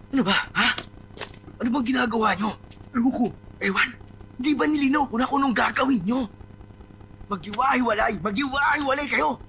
Ano ba, ha? Ano bang ginagawa nyo? Ewan ko. Ewan, di ba nilinaw ko na kung anong gagawin nyo? Maghiwa-hiwalay kayo!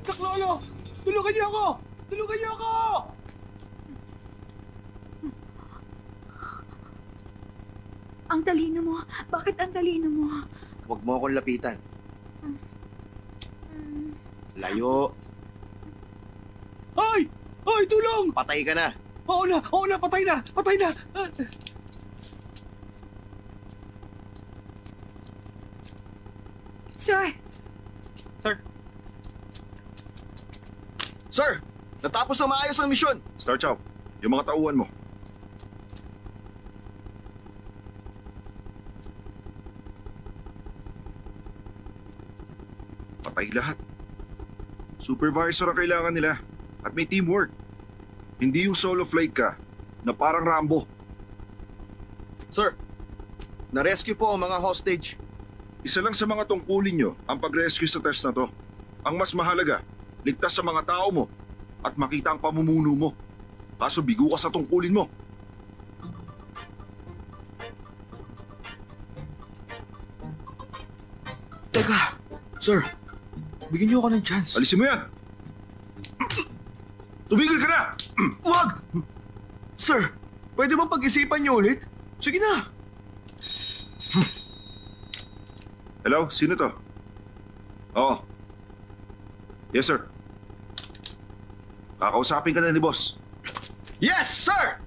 Saklolo! Tulungan niyo ako! Tulungan niyo ako! Ang talino mo. Bakit ang talino mo? Huwag mo akong lapitan. Layo. Ay! Ay, tulong! Patay ka na. Oo na, patay na! Patay na! Sir! Sir! Sir! Natapos na maayos ang misyon. Star Chow, yung mga tauhan mo. Patay lahat. Supervisor ang kailangan nila. At may teamwork. Hindi yung solo flight ka na parang Rambo. Sir, na-rescue po ang mga hostage. Isa lang sa mga tungkulin nyo ang pag-rescue sa test na to. Ang mas mahalaga, ligtas sa mga tao mo at makita ang pamumuno mo. Kaso bigo ka sa tungkulin mo. Teka, sir, bigyan niyo ako ng chance. Alisin mo yan! Tumigil ka na! Wag! Sir, pwede bang pag-isipan niyo ulit? Sige na. Hello, sino to? Oo. Yes, sir. Kakausapin ka na ni boss. Yes, sir!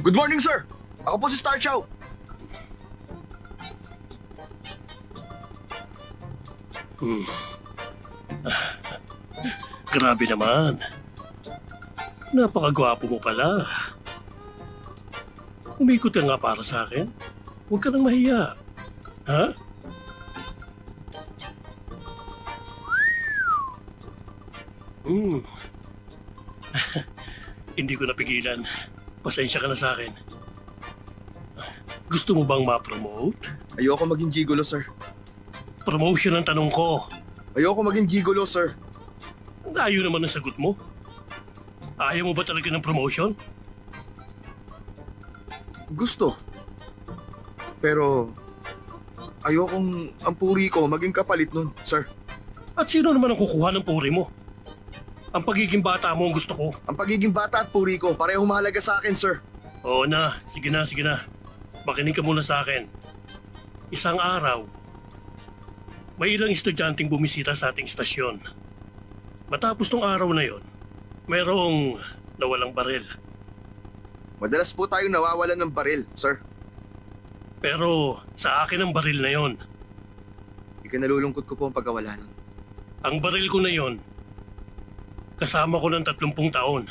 Good morning, sir. Ako po si Star Chow. Grabe naman. Napakagwapo mo pala. Umikot ka nga para sa akin. Huwag ka nang mahiya. Ha? Hmm. Hindi ko napigilan. Pasensya ka na sa akin. Gusto mo bang ma-promote? Ayoko maging gigolo, sir. Promotion ang tanong ko. Ayoko maging gigolo, sir. Ang layo naman ang sagot mo. Ayaw mo ba talaga ng promotion? Gusto. Pero ayokong ang puri ko maging kapalit nun, sir. At sino naman ang kukuha ng puri mo? Ang pagiging bata mo ang gusto ko. Ang pagiging bata at puri ko, pareho mahalaga sa akin, sir. Oo na, sige na, sige na. Makinig ka muna sa akin. Isang araw, may ilang estudyanteng bumisita sa ating istasyon. Matapos tong araw na yon, mayroong nawalang baril. Madalas po tayong nawawalan ng baril, sir. Pero sa akin ang baril na yon. Ikinalulungkot ko po ang pagkawala nun. Ang baril ko na yon, kasama ko ng 30 taon.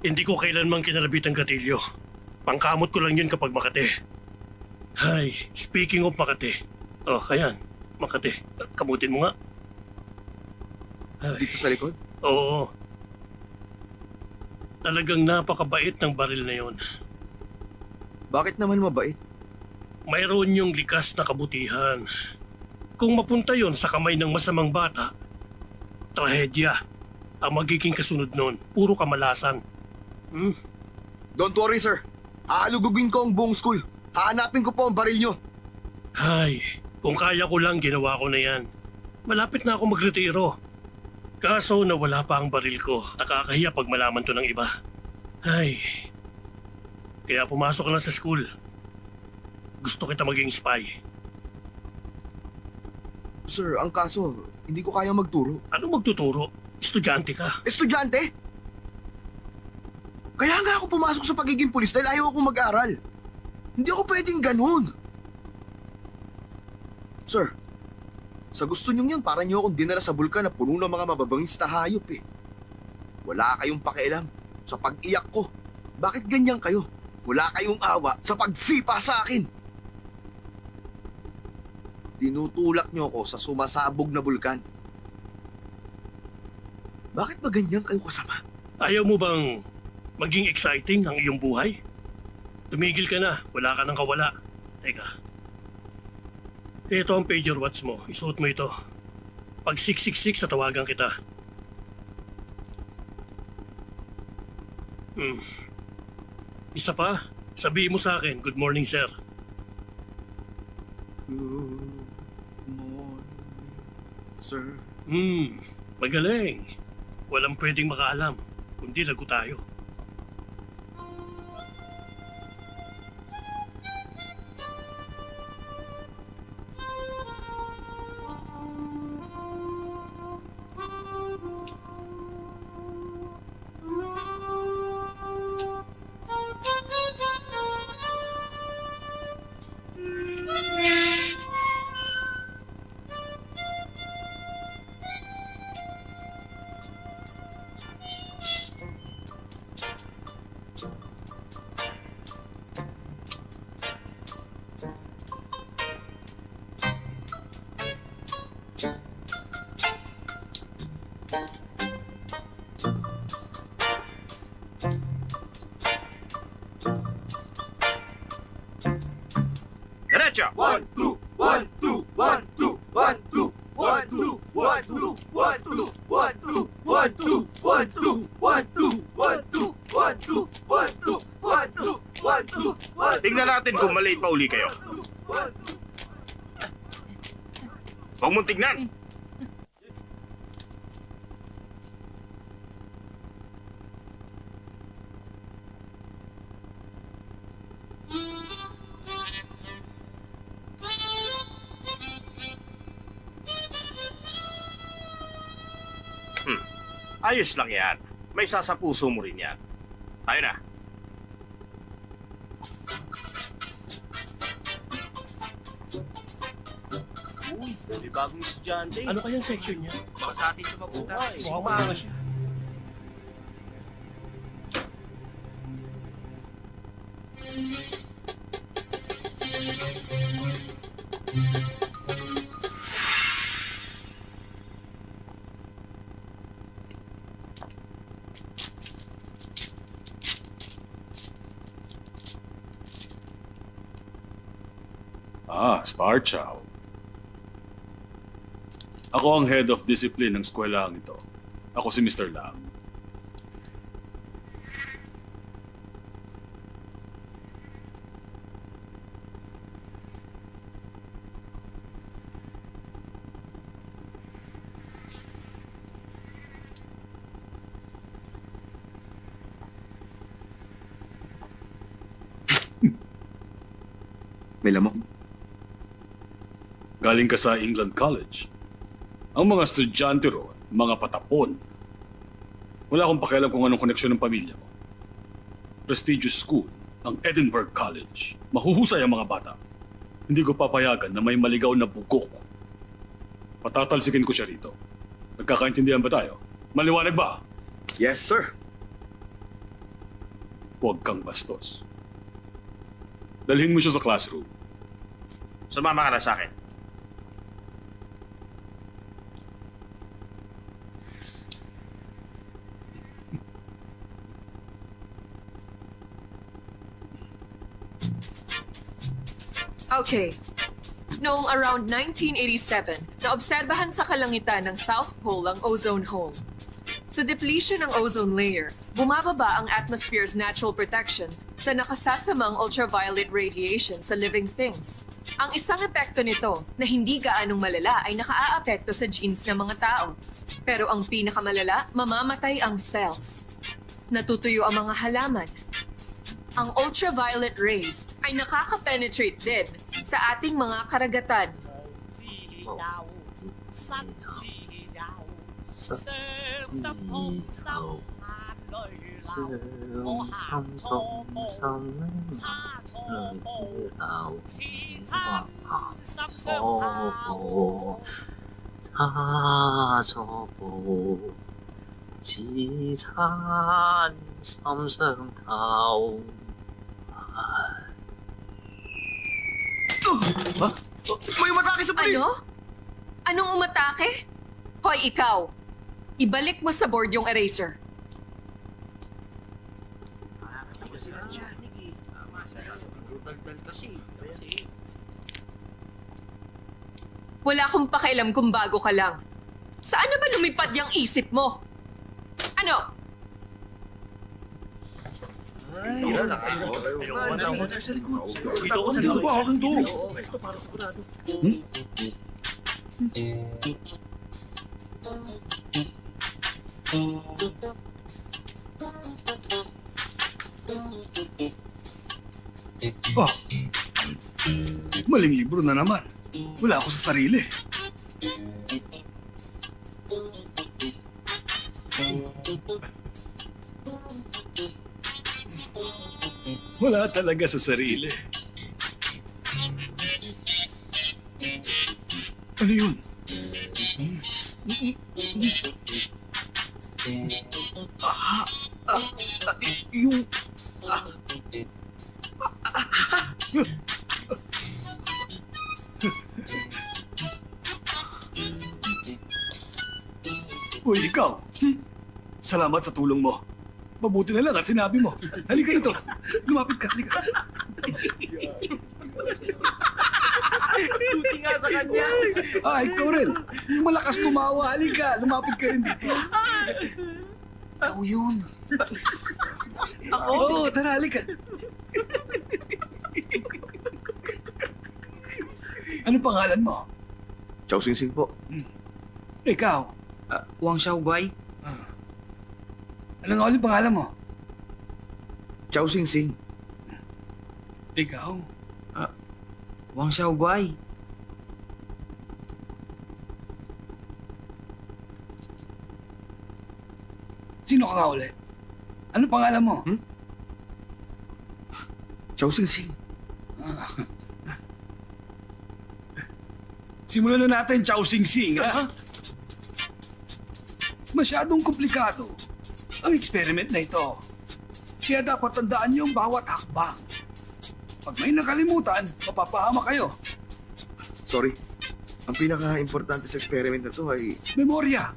Hindi ko kailanmang kinalabit ang gatilyo. Pangkamot ko lang yun kapag Makati. Hay, speaking of Makati. Oh, ayan, Makati. Kamutin mo nga. Ay, Dito sa likod? oo. Talagang napakabait ng baril na yon. Bakit naman mabait? Mayroon yung likas na kabutihan. Kung mapunta yon sa kamay ng masamang bata, trahedya ang magiging kasunod nun. Puro kamalasan. Don't worry, sir. Aalugugin ko ang buong school. Hahanapin ko po ang baril nyo. Hay, kung kaya ko lang, ginawa ko na yan. Malapit na ako magretiro. Kaso nawala pa ang baril ko. Nakakahiya pag malaman to ng iba. Ay, kaya pumasok ka na sa school. Gusto kita maging spy. Sir, ang kaso, hindi ko kayang magturo. Ano magtuturo? Estudyante ka. Estudyante? Kaya nga ako pumasok sa pagiging pulis dahil ayaw akong mag-aral. Hindi ako pwedeng ganun. Sir, sa gusto niyong yan, parang niyo akong dinala sa bulkan na puno ng mga mababangis na hayop eh. Wala kayong pakialam sa pag-iyak ko. Bakit ganyan kayo? Wala kayong awa sa pagsipa sa akin. Tinutulak niyo ako sa sumasabog na bulkan. Bakit ba ganyan kayo kasama? Ayaw mo bang maging exciting ang iyong buhay? Tumigil ka na. Wala ka nang kawala. Teka. Ito ang pager watch mo. Isuot mo ito. Pag 666, tatawagan kita. Isa pa. Sabihin mo sa akin, good morning, sir. Good morning, sir. Magaling. Walang pwedeng makaalam, kundi lago tayo. Diretso! 1, 2, 1, 2, 1, 2, 1, 2, 1, 2, 1, 2, 1, 2, 1, 2, 1, 2, 1, 2, 1, 2, 1, 2, 1, 2, 1, 2, 1, 2, 1, 2, 1, 2. Tingnan natin kung mali pa uli kayo. Huwag mong tignan! Ayos lang yan. May sasapuso mo rin yan. Tayo na. May bagong estudyante. Ano kayang section niya? Baka sa atin siya mapunta. Mukhang maangas siya. Star Chow. Ako ang head of discipline ng eskwelahan ito. Ako si Mr. Lam. May lamok. Galing ka sa England College. Ang mga estudyante ron, mga patapon. Wala akong pakialam kung anong koneksyon ng pamilya mo. Prestigious school, ang Edinburgh College. Mahuhusay ang mga bata. Hindi ko papayagan na may maligaw na bugok. Patatalsikin ko siya rito. Nagkakaintindihan ba tayo? Maliwanag ba? Yes, sir. Huwag kang bastos. Dalhin mo siya sa classroom. Sumama ka na sa akin. Okay. Noong around 1987, naobserbahan sa kalangitan ng South Pole ang ozone hole. Sa depletion ng ozone layer, bumababa ang atmosphere's natural protection sa nakasasamang ultraviolet radiation sa living things. Ang isang epekto nito na hindi gaanong malala ay nakaaapekto sa genes ng mga tao. Pero ang pinakamalala, mamamatay ang cells. Natutuyo ang mga halaman. Ang ultraviolet rays ay nakaka-penetrate din sa ating mga karagatan. May umatake sa pulis! Ano? Anong umatake? Hoy, ikaw! Ibalik mo sa board yung eraser. Wala akong pakialam kung bago ka lang. Saan na ba lumipad yung isip mo? Ano? Dito ako sa likod. Akin to. Maling libro na naman. Wala ako sa sarili. Wala talaga sa sarili. Ano yun? Yung... Uy, ikaw. Salamat sa tulong mo. Mabuti na lang at sinabi mo. Halika rito. Lumapit ka, halika. kanya. Ikaw rin. Yung malakas tumawa. Halika, lumapit ka rin dito. Ikaw yun. Oo, tara, halika. Ano pangalan mo? Chow Sing Sing po. Ikaw. Wang Xiaobai. Ano nga ulit pangalan mo? Chow Sing Sing. Ikaw. Wang Xiaobai. Sino ka nga ulit? Ano pangalan mo? Chow Sing Sing. Simulan na natin, Chow Sing Sing, ha? Masyadong komplikado ang experiment na ito. Kaya dapat tandaan niyo ang bawat hakbang. Pag may nakalimutan, mapapahama kayo. Sorry. Ang pinaka-importante sa experiment na to ay Memorya,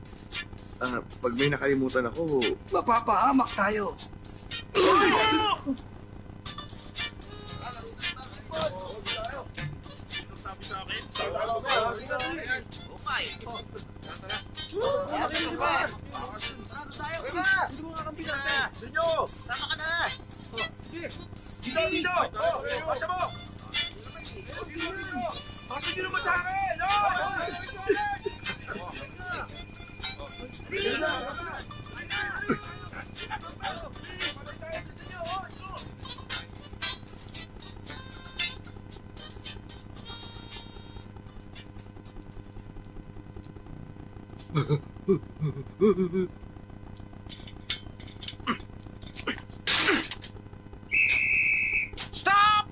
pag may nakalimutan ako, mapapahamak tayo. Stop!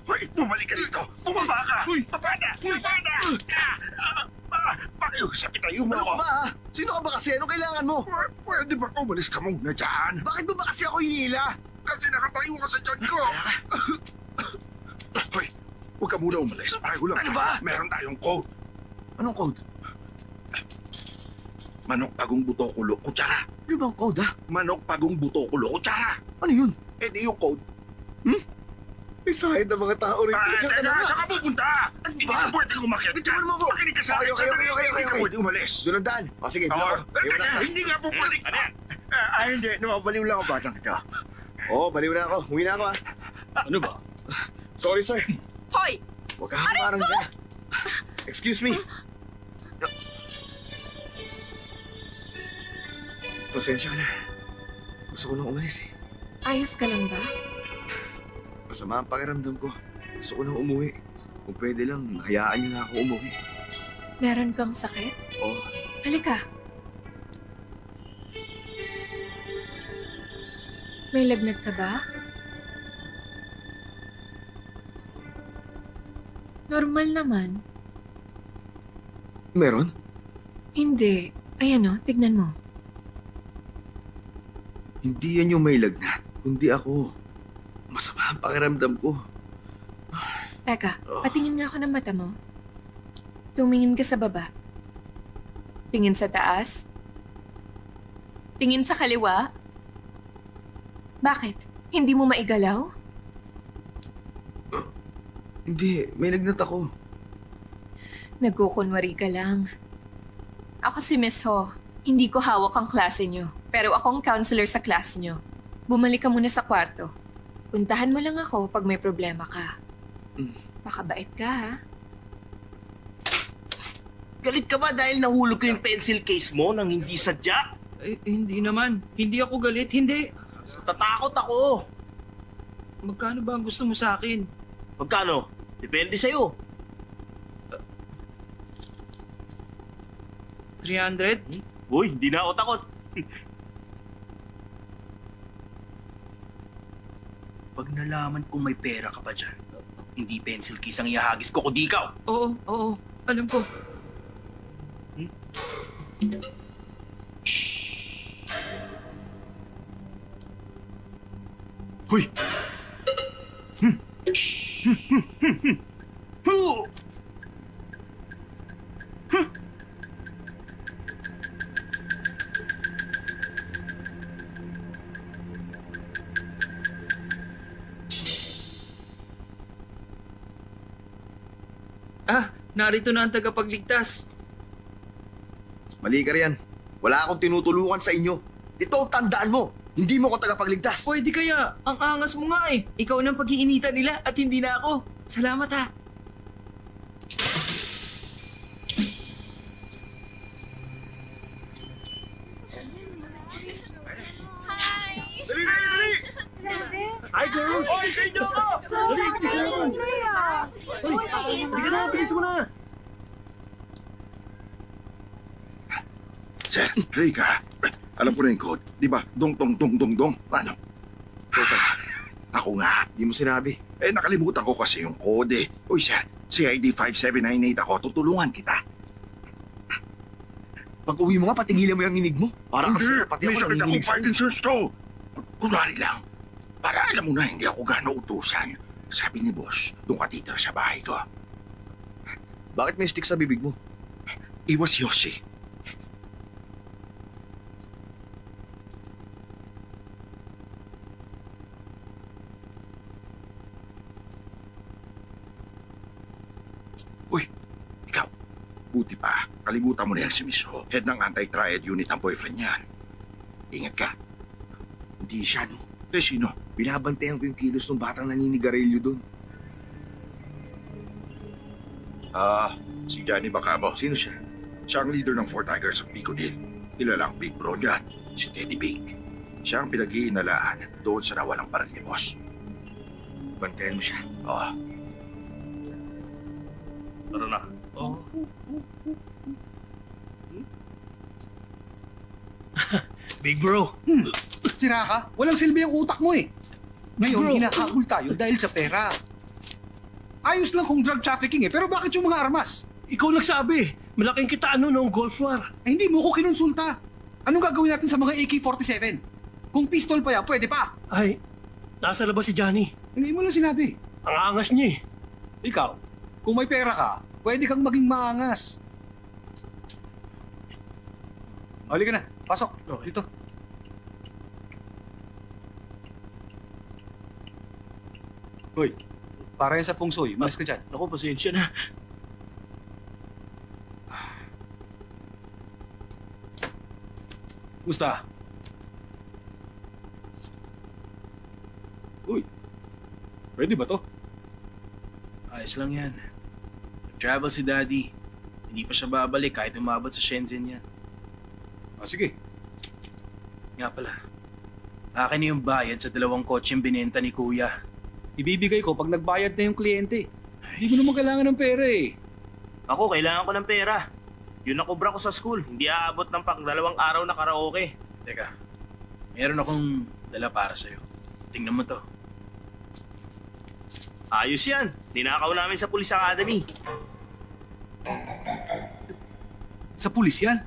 Hoy, bumalik ka dito! Bumaba ka! Baba na! Baba na! Pakiusap tayo mo ano ako! ka ba ha? Sino ka ba kasi? Anong kailangan mo? Pwede ba umalis ka muna dyan? Bakit ba kasi ako hinila? Kasi nakatayo ka sa dyan ko! Hoy, huwag ka muna umalis. Pareho lang. Ano ba? Meron tayong code. Anong code? Manok pagong buto kulo kutsara. Ano bang code ha? Manok pagong buto kulo kutsara. Ano yun? Eh di yung code. May sahid ng mga tao rin. Teka, saan ka pupunta? Hindi ka pwede umakyat dyan. Bitiwan mo ako. Makinig ka sa akin. Okay. Hindi ka pwede umalis. Doon ang daan. O sige, doon ako. Iwan na. Hindi nga pupalik. Hindi. Nawabaliw lang ang batang ito. Oo, baliw na ako. Huwi na ako ha. Ano ba? Sorry sir. Hoy! Huwag ka hamarang dyan. Excuse me. Pasensya ka na. Gusto ko nang umalis eh. Ayos ka lang ba? Masama ang pakiramdam ko. Gusto ko nang umuwi. Kung pwede lang, hayaan niyo na ako umuwi. Meron kang sakit? Oo. Halika. May lagnat ka ba? Normal naman. Meron? Hindi. Ayan o, tignan mo. Hindi yan yung may lagnat, kundi ako. Masama ang pakiramdam ko. Teka, patingin nga ako ng mata mo. Tumingin ka sa baba. Tingin sa taas. Tingin sa kaliwa. Bakit? Hindi mo maigalaw? Hindi, may lagnat ako. Nagkukunwari ka lang. Ako si Miss Ho. Hindi ko hawak ang klase nyo. Pero ako ang counselor sa class nyo. Bumalik ka muna sa kwarto. Puntahan mo lang ako pag may problema ka. Pakabait ka, ha? Galit ka ba dahil nahulog ko yung pencil case mo nang hindi sadya? Hindi naman. Hindi ako galit. Hindi. Tatakot ako. Magkano ba ang gusto mo sa akin? Magkano? Depende sa'yo. 300? Uy, hindi na ako takot. Pag nalaman kong may pera ka pa dyan, hindi pencil case ang ihagis ko, kundi ikaw. Oo. Alam ko. Huy! Narito na ang tagapagligtas. Mali ka riyan. Wala akong tinutulungan sa inyo. Ito ang tandaan mo. Hindi mo ko tagapagligtas. Pwede kaya, ang angas mo nga eh. Ikaw nang pag-iinitan nila at hindi na ako. Salamat ha. Dali, dali, dali! Hi, girls! Oy, sa inyo ako! Dali, bilisan mo! Hoy, hindi ka na, bilis mo na! Sir, Rika, alam ko na yung code. Di ba? Dong, dong, dong, dong, dong. Ano? Ako nga. Hindi mo sinabi. Nakalimutan ko kasi yung code eh. Uy, sir, CID 5798 ako. Tutulungan kita. Pag uwi mo nga, patigilan mo yung inig mo. Parang kasi pati May ako sakit nanginginig akong sa'yo. Parkinson's to. Kunwari lang. Para alam mo na hindi ako gano'ng utusan. Sabi ni boss, doon ka titira sa bahay ko. Bakit may stick sa bibig mo? Iwas Yossi. Uy, ikaw. Buti pa, kalimutan mo na yan si Miss Ho. Head ng anti-triad unit ang boyfriend niyan. Ingat ka. Hindi siya, no? Eh, sino? Binabantayan ko yung kilos ng batang naninigarilyo doon. Si Johnny Bacamo. Sino siya? Siya ang leader ng Four Tigers of Picodil. Kilala ang big bro niyan, si Teddy Big. Siya ang pinag-iinalaan doon sa nawalang baril ni boss. Bantayan mo siya. Oh, Tara na. Oh. Big bro, Sira ka? Walang silbi ang utak mo eh. Ngayon, Bro. hinahabol tayo dahil sa pera. Ayos lang kung drug trafficking eh, pero bakit yung mga armas? ikaw nagsabi. Malaking kitaan noong Gulf War. Eh, hindi mo ko kinonsulta. Anong gagawin natin sa mga AK-47? Kung pistol pa yan, pwede pa. Ay, nasa labas si Johnny. Hindi mo lang sinabi. Ang angas niya eh. Ikaw, kung may pera ka, pwede kang maging maangas. Halika na, pasok. Okay. Dito. Hoy, para yan sa feng shui. Malis ka dyan. Ako, pasensya na. Musta? Uy, pwede ba to? Ayos lang yan. Travel si Daddy. Hindi pa siya babalik kahit umabot sa Shenzhen yan. Sige. Nga pala. Akin na yung bayad sa 2 kotseng binenta ni Kuya. Ibibigay ko pag nagbayad na yung kliyente. Hindi mo naman kailangan ng pera eh. Ako, kailangan ko ng pera. Yun nakubra ko sa school. Hindi aabot ng pang 2 araw na karaoke. Teka, meron akong dala para sa'yo. Tingnan mo to. Ayos yan. Ninakaw namin sa Police Academy. Sa pulis yan.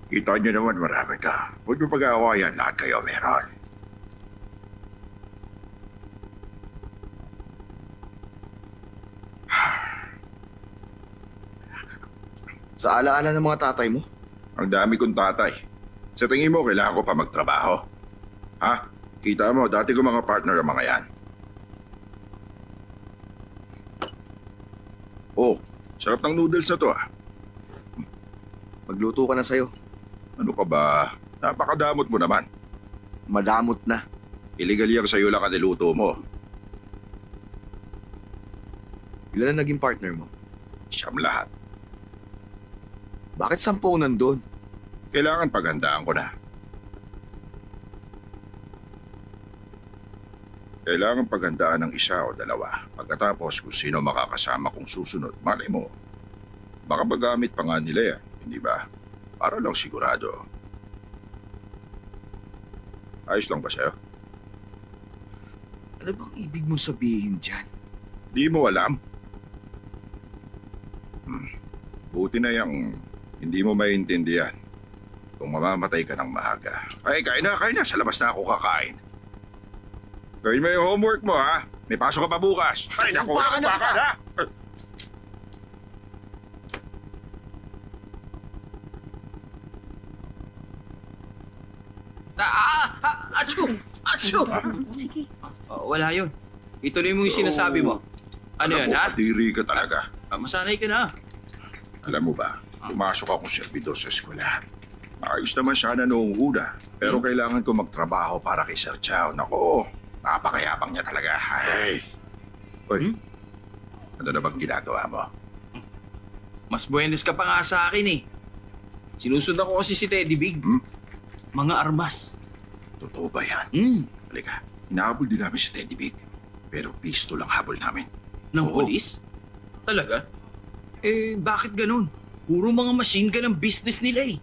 kita niyo naman marami ka. Huwag niyo pag-aawayan, lahat kayo meron. Sa alaala ng mga tatay mo? Ang dami kong tatay. Sa tingin mo, kailangan ko pa magtrabaho. Ha? Kita mo, dati ko mga partner ang mga yan. Oh, sarap ng noodles na to ah. Magluto ka na sa'yo. Ano ka ba? Napakadamot mo naman. Madamot na. Illegal yung sa'yo lang ang niluto mo. Ilan na naging partner mo? Siyam lahat. Bakit 10 nandun? Kailangan paghandaan ko na. Kailangan paghandaan ng 1 o 2. Pagkatapos kung sino makakasama kong susunod, malay mo. Baka magamit pa nga nila yan, hindi ba? Para lang sigurado. Ayos lang ba sa'yo? Ano bang ibig mong sabihin dyan? Di mo alam? Buti na yung hindi mo maintindihan kung mamamatay ka ng maaga. Ay, kain na. Sa labas na ako kakain. Gawin mo yung homework mo, ha? May pasok ka pa bukas. Ay, naku, Baka na kita. ha? Achoo! Achoo! Sige. Wala yun. Ituloy mo yung sinasabi mo. Ano yan, ha? Kadiri ka talaga. Masanay ka na. Alam mo ba, pumasok akong servidor sa eskwelahan. Ayos naman sana noong una, pero kailangan ko magtrabaho para kay Sir Chow. Nako, napakayabang niya talaga. Ay. Uy, ano na bang ginagawa mo? Mas buenos ka pa nga sa akin eh. Sinusundan ko kasi si Teddy Big. Mga armas. Totoo ba yan? Halika, inahabol din namin si Teddy Big. Pero pistol ang habol namin. Ng Oo. polis? Talaga? Bakit ganun? Puro mga machine gun ang business nila eh.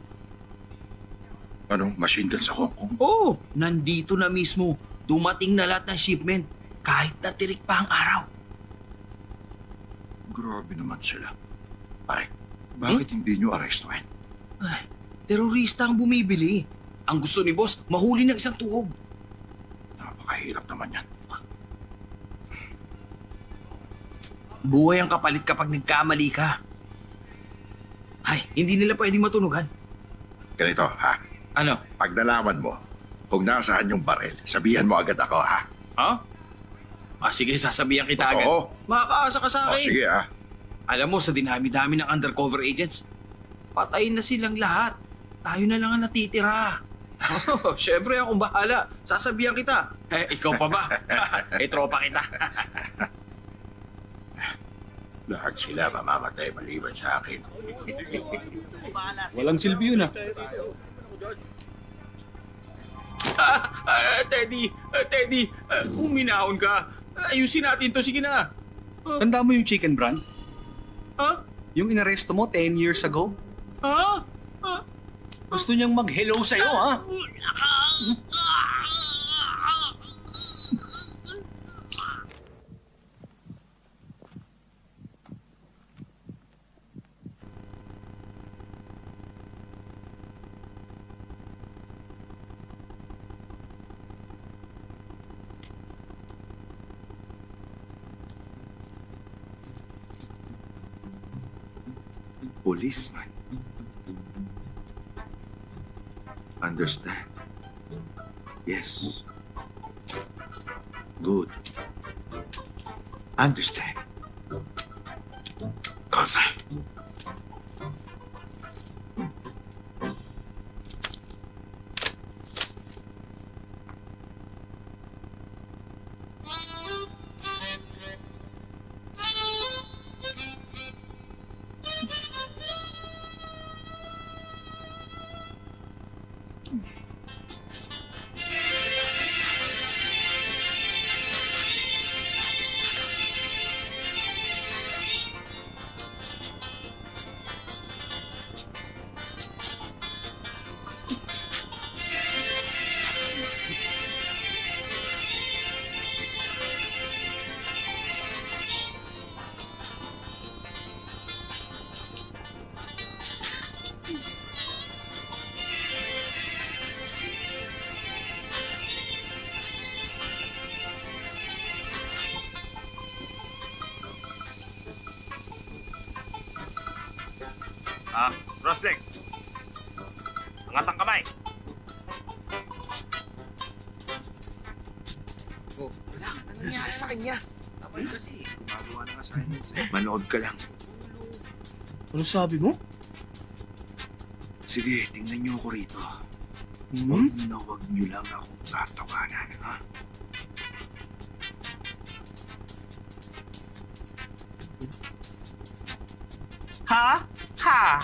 Anong machine gun sa Hong Kong? Oo, nandito na mismo. Dumating na lahat ng shipment. Kahit na tirik pa ang araw. Grabe naman sila. Pare, bakit hindi nyo arestuhin? Ay, terorista ang bumibili. Ang gusto ni boss, mahuli ng isang tuhog. Napakahirap naman yan. Buhay ang kapalit kapag nagkamali ka. Ay, hindi nila pwedeng matunugan. Ganito, ha? Ano? Pag nalaman mo kung nasaan yung baril, sabihan mo agad ako, ha? Ha? Sige, sasabihan kita agad. Oo. Makakaasa ka sa O, akin. sige, ha? Alam mo, sa dinami-dami ng undercover agents, patayin na silang lahat. Tayo na lang ang natitira. Siyempre, akong bahala. Sasabihan kita. Ikaw pa ba? Tropa kita. Lahat sila mamamatay maliban sa akin. Walang silbi yun, Teddy, uminahon ka. Ayusin natin to, sige na. Tanda mo yung chicken brand? Ha? Yung inaresto mo 10 years ago? Ha? Gusto niyang mag-hello sa'yo, ha? Policeman. Understand. Yes. Good. Understand. Konsai. Crossleg. Angat ang kamay. Manood ka lang. Ano sabi mo? Sige, tingnan niyo ako rito. Wag niyo lang akong tatawanan, ha? Ha? Ha?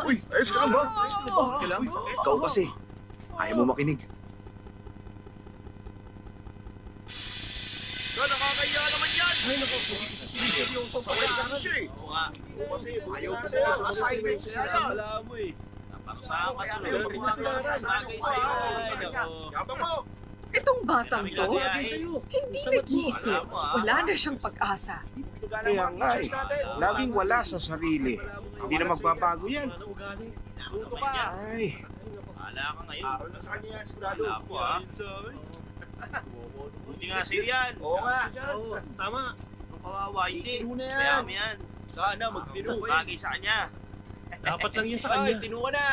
Uy, ayos ka lang ba? Ikaw kasi. Ayaw mo makinig. Nakakaya naman yan! Ay, naku. Sasaway ka na siya eh. Oo nga. Ayaw ko sa assignment siya yan. Alam mo eh. Naparusahan ka na. Bagay sa'yo. Yabang mo! Itong batang to, hindi nag-iisip. Wala na siyang pag-asa. Kaya nga eh, laging wala sa sarili. Hindi na magbabago yan. Tuto ka. Ay, Wala ka ngayon. Sa kanya yan, sigurado. Wala po ha. Buti nga sa'yo yan. Oo nga. Tama. Ang kawawa, hindi. Kaya mo yan. Sana magbiro. Bagay sa kanya. Dapat lang yun sa Ay, kanya. tinuwa na.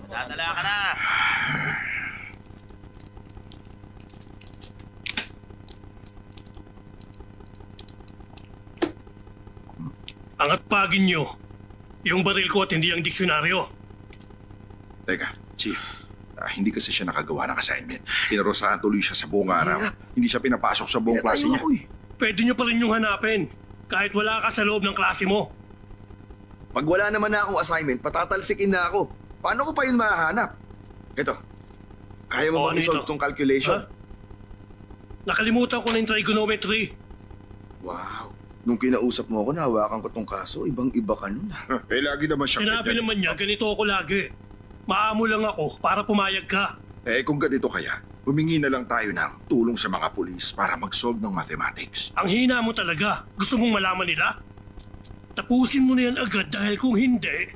Dadala ka na. Angat pagin nyo. Yung baril ko at hindi ang diksyonaryo. Teka, Chief. Hindi kasi siya nakagawa ng assignment. Pinarusahan tuloy siya sa buong araw. Hindi siya pinapasok sa buong klase niya. Pinatayo ako eh. Pwede nyo pa rin yung hanapin. Kahit wala ka sa loob ng klase mo. Pag wala naman na akong assignment, patatalsikin na ako. Paano ko pa yun mahahanap? Ito. Kaya mo bang Ano isolve ito? tong calculation? Ha? Nakalimutan ko na yung trigonometry. Wow. Nung kinausap mo ako, nahawakan ko tong kaso. Ibang-iba ka nun. Eh, lagi naman siya Sinabi ganyan. naman niya, ganito ako lagi. Maamo lang ako para pumayag ka. Eh, kung ganito kaya, humingi na lang tayo ng tulong sa mga pulis para mag-solve ng mathematics. Ang hina mo talaga. Gusto mong malaman nila? Tapusin mo na yan agad dahil kung hindi,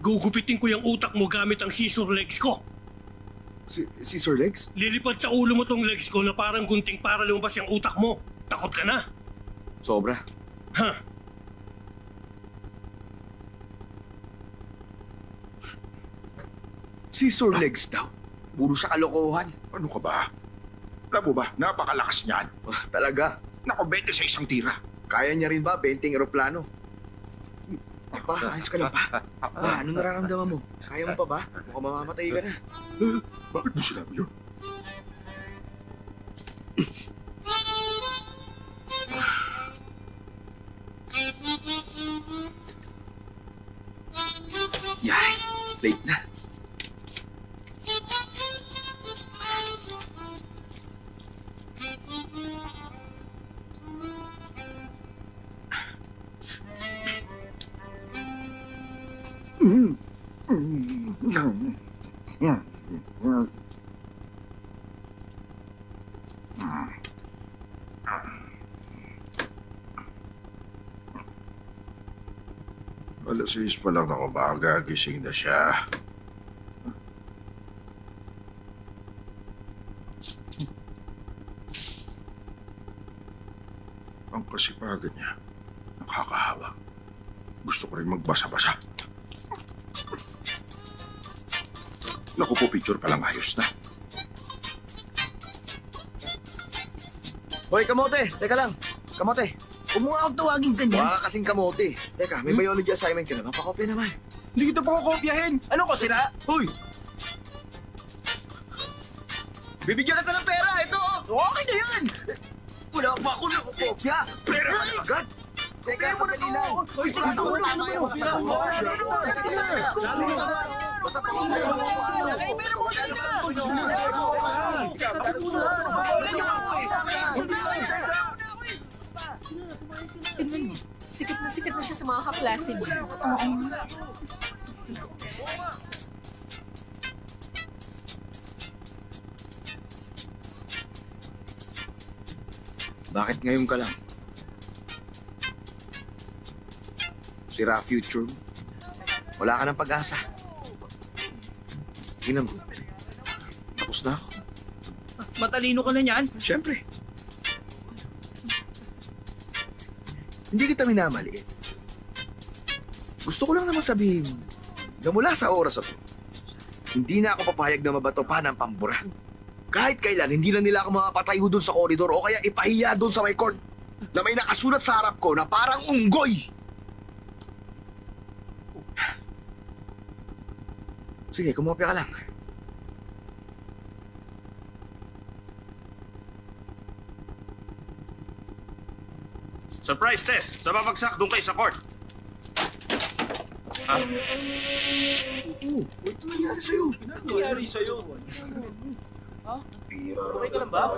gugupitin ko yung utak mo gamit ang scissor legs ko. Si Sir Legs? Lilipad sa ulo mo tong legs ko na parang gunting para lumabas yung utak mo. Takot ka na? Sobra. Ha? Si Sir Legs daw. Puro sa kalokohan. Ano ka ba? Alam mo ba, napakalakas niyan. Talaga. Nako, 20 sa isang tira. Kaya niya rin ba 20 eroplano? Pa, ayos ka lang pa. Pa, ano nararamdaman mo? Kaya mo pa ba? Mukhang mamamatay ka na. Bakit mo sinabi yun? Yay! Late na. Alas 6 pa lang ako maaga, gising na siya. Ang kasipagan niya, nakakahawa. Gusto ko rin magbasa-basa. Naku po, picture pa lang ayos na. Hoy, kamote! Teka lang. Kamote. Huwag mo nga akong tawagin ganyan. Wala kasing kamote. Teka, may biology assignment ka na. Mapakopya naman. Hindi kita pakokopyahin. Ano ko sila? Hoy! Bibigyan kita ng pera. Ito! Okay na yan! Wala pa ako nakukopya. Pera ka na agad. Teka, sandali lang. Hoy, sigurado ko tama yung pera mo. Basta pa mo. Tignan mo. Sikat na siya sa mga kaklase niya. Bakit ngayon ka lang? Sira future mo. Wala ka ng pag-asa. Tingnan mo. Tapos na ako. Matalino ka na niyan. Siyempre. Hindi kita minamaliit. Gusto ko lang naman sabihin na mula sa oras na to, hindi na ako papayag na mabato pa ng pambura. Kahit kailan, hindi na nila ako makapatayo doon sa koridor o kaya ipahiya doon sa may court na may nakasulat sa harap ko na parang unggoy. Sige, kumopya ka lang. Surprise test. Sa babagsak, doon kayo sa court. Wait, ano nangyari sa'yo? Nangyari sa'yo. Ha? Okay ka lang ba?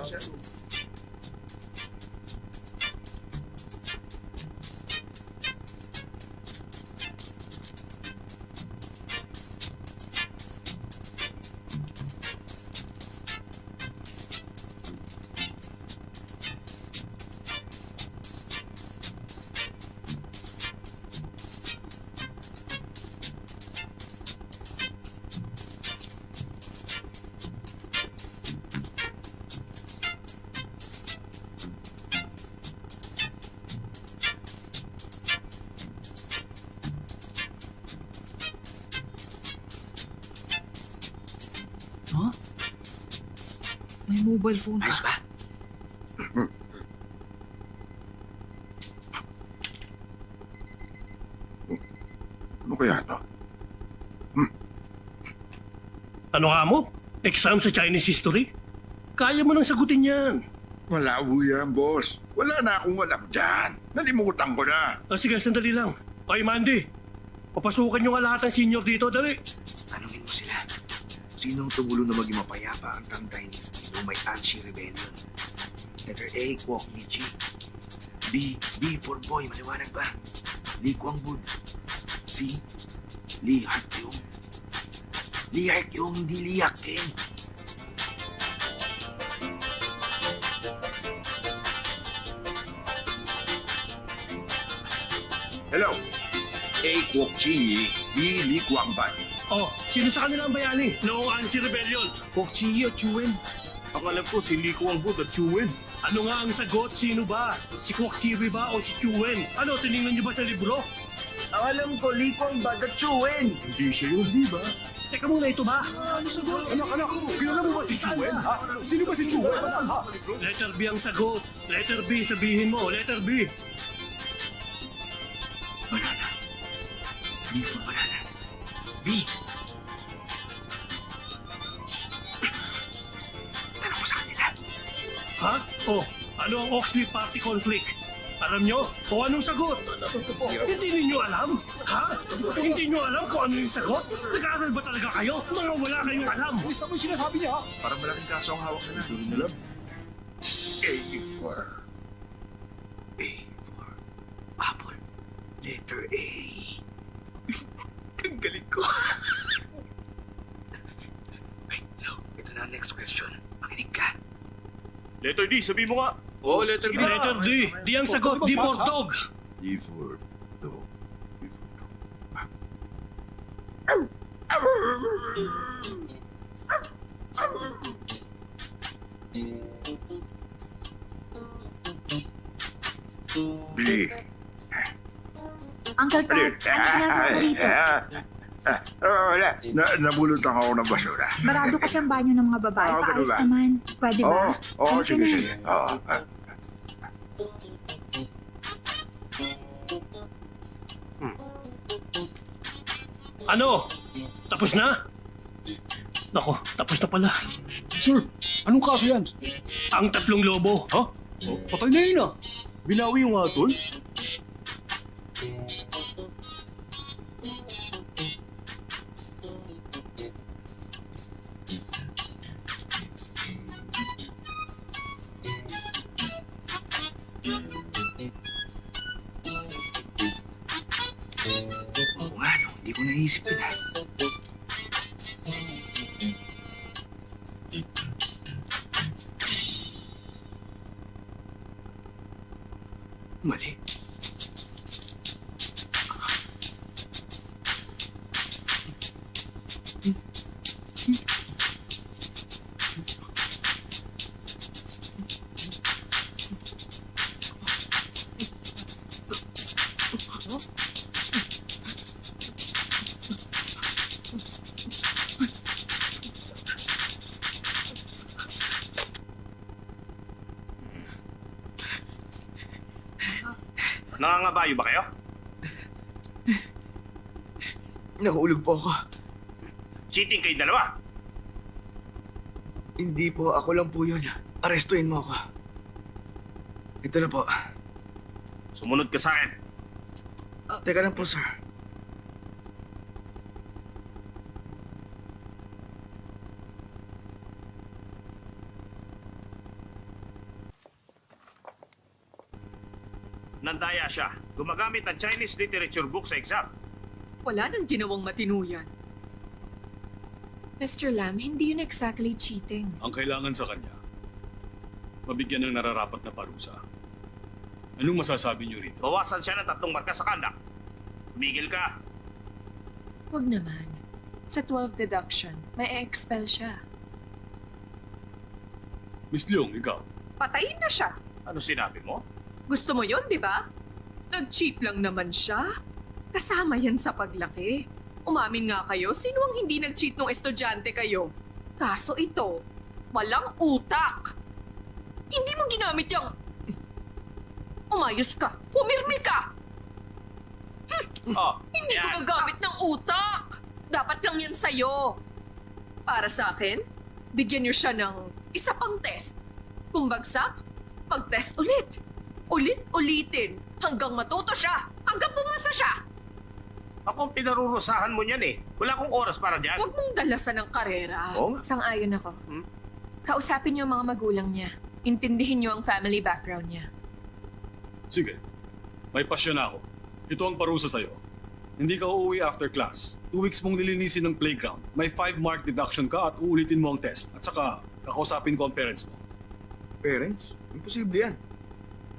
May mobile phone Ayos ka. ba? Ano kaya to? Ano ka mo? Exam sa Chinese history? Kaya mo nang sagutin yan. Malabo yan, boss. Wala na akong alam dyan. Nalimutan ko na. Sige, sandali lang. Ay, Mandy. Papasukan nyo nga lahat ng senior dito, dali. Tanungin mo sila. Sinong tumulong na maging mapayapa ang Tang-Chinese nung may Anshi Rebellion? Letter A, Kwok Yi-chi. B for boy, maliwanag ba? Li Kuang-bud. C, Li Hak-yung. Li Hak-yung, hindi Li Hak-king. Hello. A. Kwok Chi, B. Li Kuang-ban. Oh, sino sa kanila ang bayani? Noong Ansi Rebellion. Kwok Chi at Chuen. Ang alam ko, si Lee Kuang-bud at Chuen. Ano nga ang sagot? Sino ba? Si Kwok Chi ba o si Chuen? Ano, tinignan niyo ba sa libro? Ang alam ko, Li Kuang-ban at Chuen. Hindi siya yun, di ba? Teka muna, ito ba? Anak, kilala mo ba si Chuen? Ha? Sino ba si Chuen? Ha? Letter B ang sagot. Letter B, sabihin mo. Letter B. Banana. B for banana. B. Tanong ko sa kanila. Ha? Oh, ano ang Oxley Party Conflict? Alam nyo kung anong sagot? Hindi ninyo alam? Ha? Hindi nyo alam kung ano yung sagot? Nag-aaral ba talaga kayo? Mga wala kayong alam. Gusto mo yung sinasabi niya, ha? Parang malaking kaso ang hawak na. Alam? A for... A for... Apple. Letter A. Ang galing ko. Ay, hello. Ito na ang next question. Makinig ka. Letter D, sabi mo nga. Oo, letter B. Letter D. D ang sagot. D for dog. D for dog. D for dog. B. Uncle Pat, ano ginagawa mo rito? Wala. Nabulot lang ako ng basura. Barado kasi ang banyo ng mga babae. Oo, ganun Paayos ba? naman. Pwede ba? Oo, Halika sige, na. sige. Oo. Ano? Tapos na? Nako, tapos na pala. Sir, anong kaso yan? Ang tatlong lobo. Ha? Oh, patay na yun ah. Binawi yung atol? Oo nga, no. Hindi ko naisip yun, ha. Mali. Nangangabayo ba kayo? Nahulog po ako. Cheating kayong dalawa. Hindi po, ako lang po yun. Arestuin mo ako. Ito na po. Sumunod ka sa akin. Teka lang po, sir. Nandaya siya. Gumagamit ng Chinese literature book sa exam. Wala nang ginawang matinuyan. Mr. Lam, hindi yun exactly cheating. Ang kailangan sa kanya, mabigyan ng nararapat na parusa. Anong masasabi niyo rito? Bawasan siya ng 3 marka sa conduct. Tumigil ka. Huwag naman. Sa 12 deduction, may expel siya. Miss Leong, ikaw. Patayin na siya. Ano sinabi mo? Gusto mo yon, di ba? Nag-cheat lang naman siya. Kasama yan sa paglaki. Umamin nga kayo, sino ang hindi nag-cheat nung estudyante kayo? Kaso ito, Walang utak! Hindi mo ginamit yung... Umayos ka! Pumirmi ka! Oh, Hindi ko gagamit ng utak! Dapat lang yan sa'yo. Para sa akin, bigyan niyo siya ng isa pang test. Kung bagsak, mag-test ulit. Ulit-ulitin hanggang matuto siya, hanggang pumasa siya. Ako ang pinarurusahan mo niyan eh. Wala akong oras para dyan. Huwag mong dalasan ng karera. Oo nga. Sang-ayon ako. Kausapin niyo ang mga magulang niya. Intindihin niyo ang family background niya. Sige, may pasyon ako. Ito ang parusa sa'yo. Hindi ka uuwi after class. 2 weeks mong nilinisin ng playground. May 5-mark deduction ka at uulitin mo ang test. At saka, kakausapin ko ang parents mo. Parents? Imposible yan.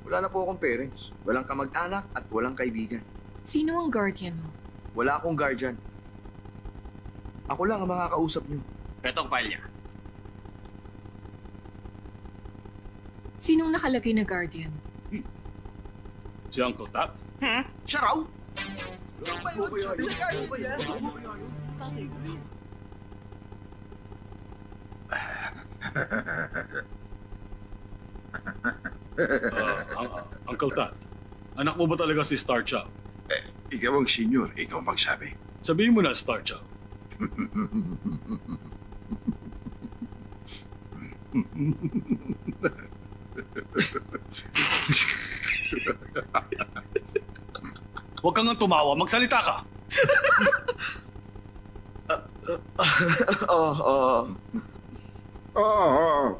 Wala na po akong parents. Walang kamag-anak at walang kaibigan. Sino ang guardian mo? Wala akong guardian. Ako lang ang makakausap niyo. Ito ang file niya. Sinong nakalagay na guardian? Si Uncle Tat? Siya raw? Uncle Tat, anak mo ba talaga si Star Chow? Ikaw ang senior, ikaw magsabi. Sabihin mo na, Star Chow. Huwag kang nga tumawa, magsalita ka!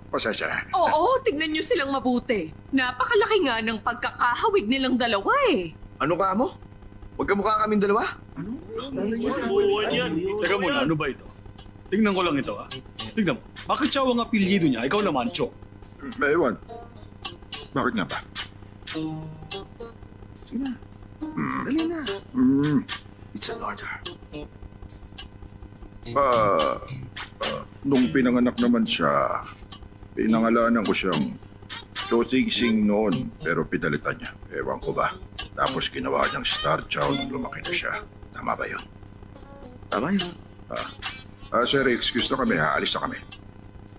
Pasensya na. Oo, tignan niyo silang mabuti. Napakalaki nga ng pagkakahawig nilang dalawa eh. Ano ka mo? Huwag ka mukha kaming dalawa? Ano? Teka muna, ano ba ito? Tingnan ko lang ito, ah. Tingnan mo, bakit Chow ang apelyido niya? Ikaw naman, Cho. Ewan. Bakit nga ba? Sige na. Dali na. It's an order. Nung pinanganak naman siya, pinangalanan ko siyang Cho Ting Sing noon, pero pinalitan niya. Ewan ko ba. Tapos ginawa niyang Star Chow nung lumaki na siya. Tama ba yun? Tama yun. Sir, excuse na kami ha. Alis na kami.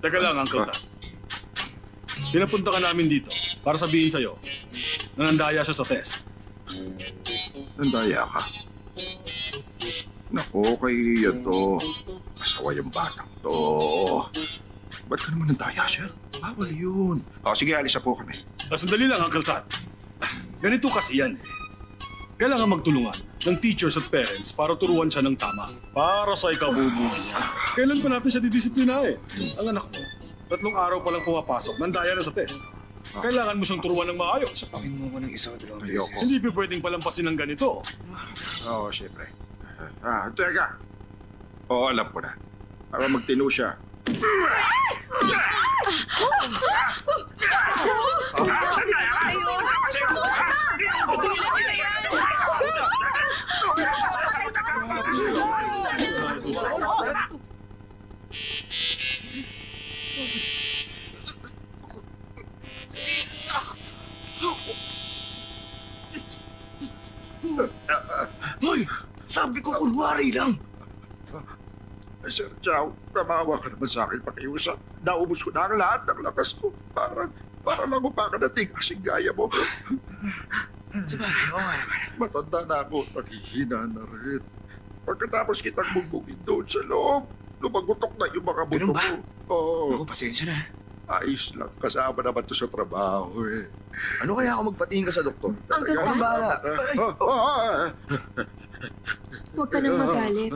Teka lang, Uncle Tat. Pinapunta ka namin dito para sabihin sa'yo na nandaya siya sa test. Nandaya ka. Naku, kahihiya to. Masawa yung batang to. Ba't ka naman nandaya, sir? Bawal yun. Sige, alis na po kami. Sandali lang, Uncle Tat. Ganito kasi yan. Kailangan magtulungan ng teachers at parents para turuan siya ng tama. Para sa ikabubuti niya. Kailan pa natin siya didisiplina eh? Ang anak mo, 3 araw pa lang pumapasok, nandaya na sa test. Kailangan mo siyang turuan ng maayos. Sapakin mo ko ng isang dalawang Ayoko. Hindi pa pwedeng palampasin ng ganito. Oo, syempre. Teka. Oo, alam ko na. Para magtino siya. Hoy! Sabi ko kunwari lang! Sir Chow, kamawa ka naman sa akin pakiusap. Naubos ko na ang lahat ng lakas ko. Para lang upakadating kasing gaya mo. Sabagay, oo nga naman. Matanda na ako, naghihina na rin. Pagkatapos kitang bugbugin doon sa loob, lumagutok na yung mga buto Ganun ba? ko. Oo, Ako, pasensya na. ayos lang. Kasama naman to sa trabaho eh. Ano kaya ako magpatingin ka sa doktor? Uncle Ako Tat, bahala. huwag ka nang magalit.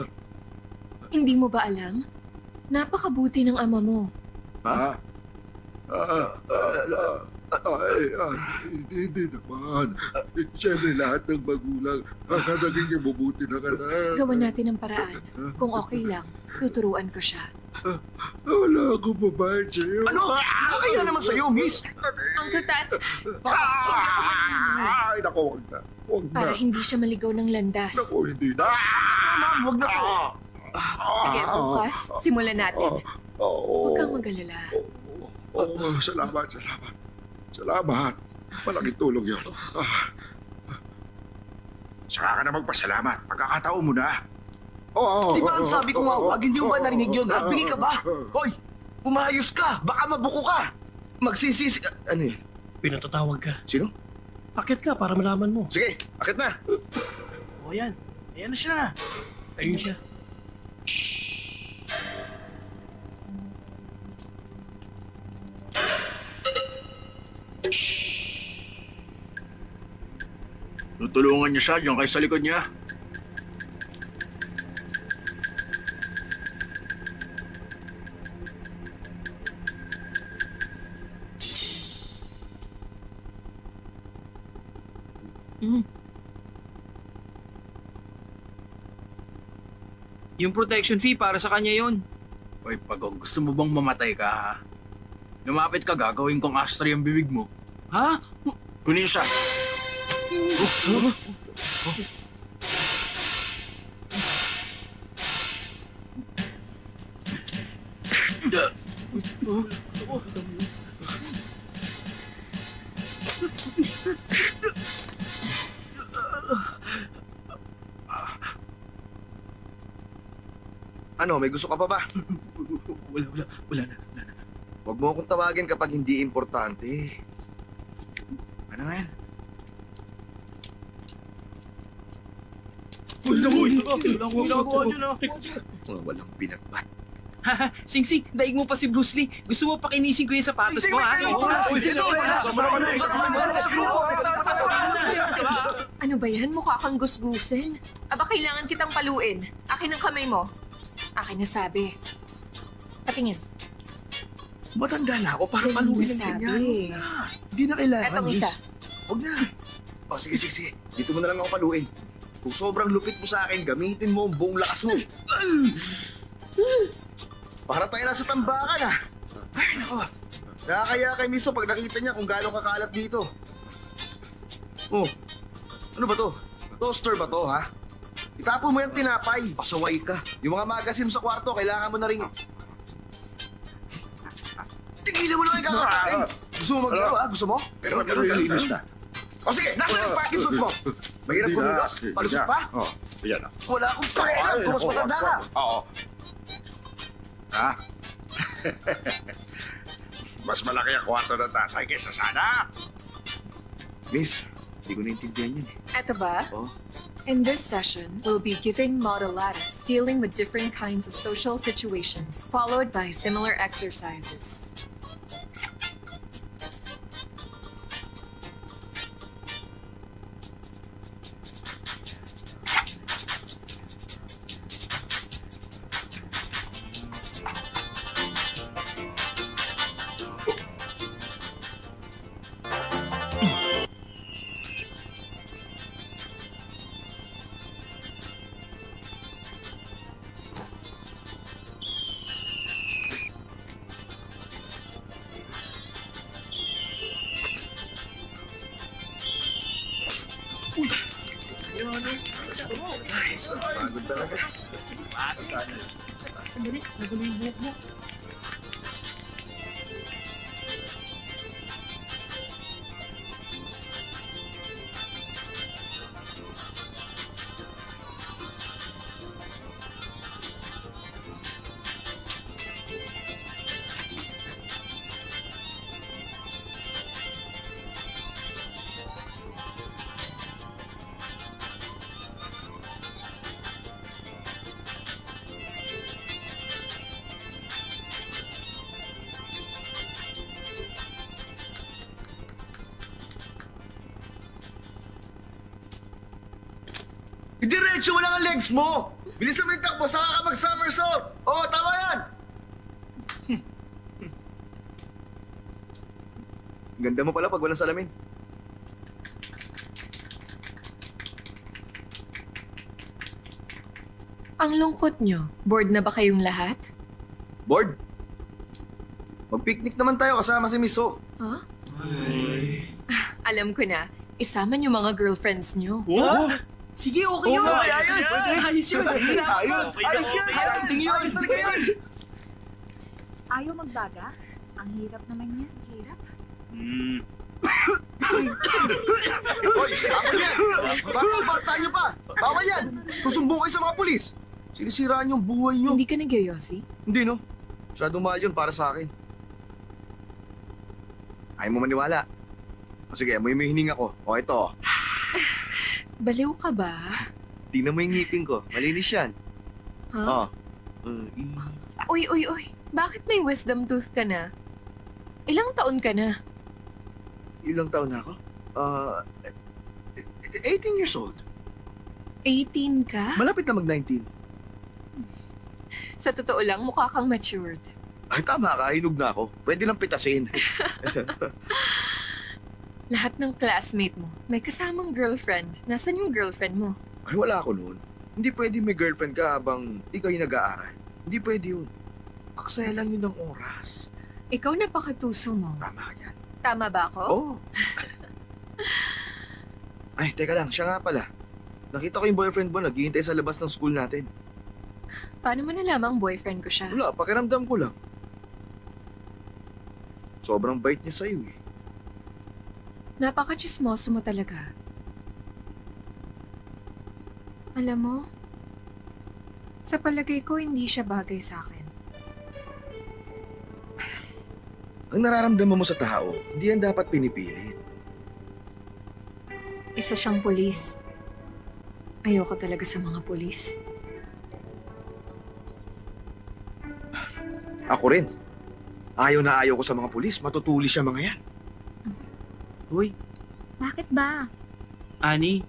Hindi mo ba alam? Napakabuti ng ama mo. Ha? Hindi naman. Siyempre lahat ng magulang ang naging mabuti ng anak. Gawan natin ang paraan. Kung okay lang, tuturuan ko siya. Wala akong babayad sa'yo. Ano? Ano kaya naman sa'yo, miss? Uncle Tat, Ay, naku, wag na. Wag na. para hindi siya maligaw ng landas. Naku, hindi na. Ma'am, huwag na po. Sige, bukas, simulan natin. Oo. Huwag kang mag-alala. Oo, salamat. Salamat. Malaking tulong yun. Saka ka na magpasalamat. Pagkakataon mo na. Oo. Di ba ang sabi ko nga, huwag hindi mo ba narinig yun? Nagbili ka ba? Hoy! Umayos ka! Baka mabuko ka! Magsisisi... Ano yun? Pinatatawag ka. Sino? Akit ka para malaman mo. Sige, akit na! O yan. Ayan na siya. Ayun siya. Tutulungan niya siya diyan kay sa likod niya. Yung protection fee para sa kanya yun. Hoy, Pagong, gusto mo bang mamatay ka, ha? Lumapit ka, gagawin kong ashtray ang bibig mo. Ha? Kunin siya. Ano, may gusto ka pa ba? Wala na. Huwag mo akong tawagin kapag hindi importante. Ano nga yan? Walang binagbat. Sing-sing, daig mo pa si Bruce Lee. Gusto mo pakinisin ko yung sapatos mo, ha? Ano ba yan? Mukha kang gusgusin. Aba, kailangan kitang paluin. Akin ang kamay mo. Akin na sabi. Patingin. Matanda na ako para Ganun paluin ng nasabi. ganyan. Huwag na. Hindi na kailangan. Etong isa. Huwag na. O, sige. Dito mo na lang ako paluin. Kung sobrang lupit mo sa akin, gamitin mo ang buong lakas mo. Para tayo nasa tambakan, ha? Ay, nako. Nakakaya kay Miso pag nakita niya kung gaano kakalat dito. Oh, ano ba to? Toaster ba to, ha? Itapon mo yung tinapay. Pasaway ka. Yung mga magasin mo sa kwarto, kailangan mo na rin... Tigilan mo lang yung kakakain. Gusto mo maglaro, ha? Gusto mo? Pero kalinis na. O sige, nasa yung parking suit mo. Mahirap kumilos. Palusot pa? Oh, yan na. Wala akong pakialam kung mas matanda ka. Oo. Ha? Mas malaki ang kwarto ng tatay kaysa sana. Miss, hindi ko naintindihan yun, eh. Eto ba? Oh. In this session, we'll be giving model lattice, dealing with different kinds of social situations, followed by similar exercises. Pagod talaga. Idiretso mo lang ang legs mo! Bilisan mo yung takbo, saka ka mag-somersault! Oo, tama yan! Ganda mo pala pag walang salamin. Ang lungkot nyo. Bored na ba kayong lahat? Bored? Mag-picnic naman tayo kasama si Miss Ho. Huh? Alam ko na. Isama nyo mga girlfriends nyo. Sige, okay yun. Ayos yun. Ayos talaga yun! Ayaw magdaga? Ang hirap naman yan. Hirap? Hoy, bawal yan! Bakit bata nyo pa? Bawal yan! Susumbong kayo sa mga pulis! Sinisiraan yung buhay nyo. Hindi ka nagyoyosi? Hindi, no? Masyadong mahal yun para sa akin. Ayaw mo maniwala. O sige, amoy mo yung hininga ko. O ito, Baliw ka ba? tingnan mo yung ngipin ko. Malinis yan. Huh? Uy. Bakit may wisdom tooth ka na? Ilang taon ka na? Ilang taon na ako? 18 years old. 18 ka? Malapit na mag-19. Sa totoo lang, mukha kang matured. Ay, tama ka. Hinog na ako. Pwede nang pitasin. Lahat ng classmate mo, may kasamang girlfriend. Nasaan yung girlfriend mo? Ay, wala ako noon. Hindi pwede may girlfriend ka habang ikaw yung nag-aaral. Hindi pwede yun. Aksaya lang yun ng oras. Ikaw napakatuso mo. Tama ka yan. Tama ba ako? Oo. Ay, teka lang. Siya nga pala. Nakita ko yung boyfriend mo naghihintay sa labas ng school natin. Paano mo nalamang boyfriend ko siya? Wala, pakiramdam ko lang. Sobrang bait niya sa'yo eh. Napaka-chismoso mo talaga. Alam mo, sa palagay ko hindi siya bagay sa akin. Ang nararamdaman mo sa tao, hindi yan dapat pinipilit. Isa siyang pulis. Ayoko talaga sa mga pulis. Ako rin. Ayaw na ayaw ko sa mga pulis. Matutulis siya mga yan. Uy, Bakit ba? Ani,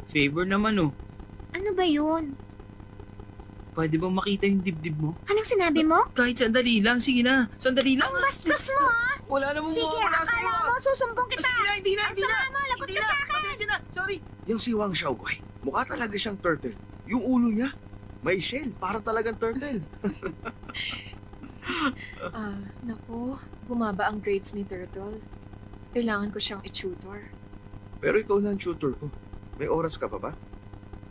favor naman oh. Ano ba yun? Pwede bang makita yung dibdib mo? Anong sinabi mo? Kahit sandali lang, sige na. Sandali lang. Bastos mo ha? Wala namang Sige, mawawala sa'yo, akala ah. mo susumbong kita. Sige na, hindi na, Ang sama mo, lagot Hindi ka na, sa akin. pasensya na, sorry. Yung si Wang Xiaoguai, mukha talaga siyang turtle. Yung ulo niya, may shell. Para talagang turtle. Naku, bumaba ang grades ni Turtle. Kailangan ko siyang i-tutor. Pero ikaw na ang tutor ko. May oras ka pa ba?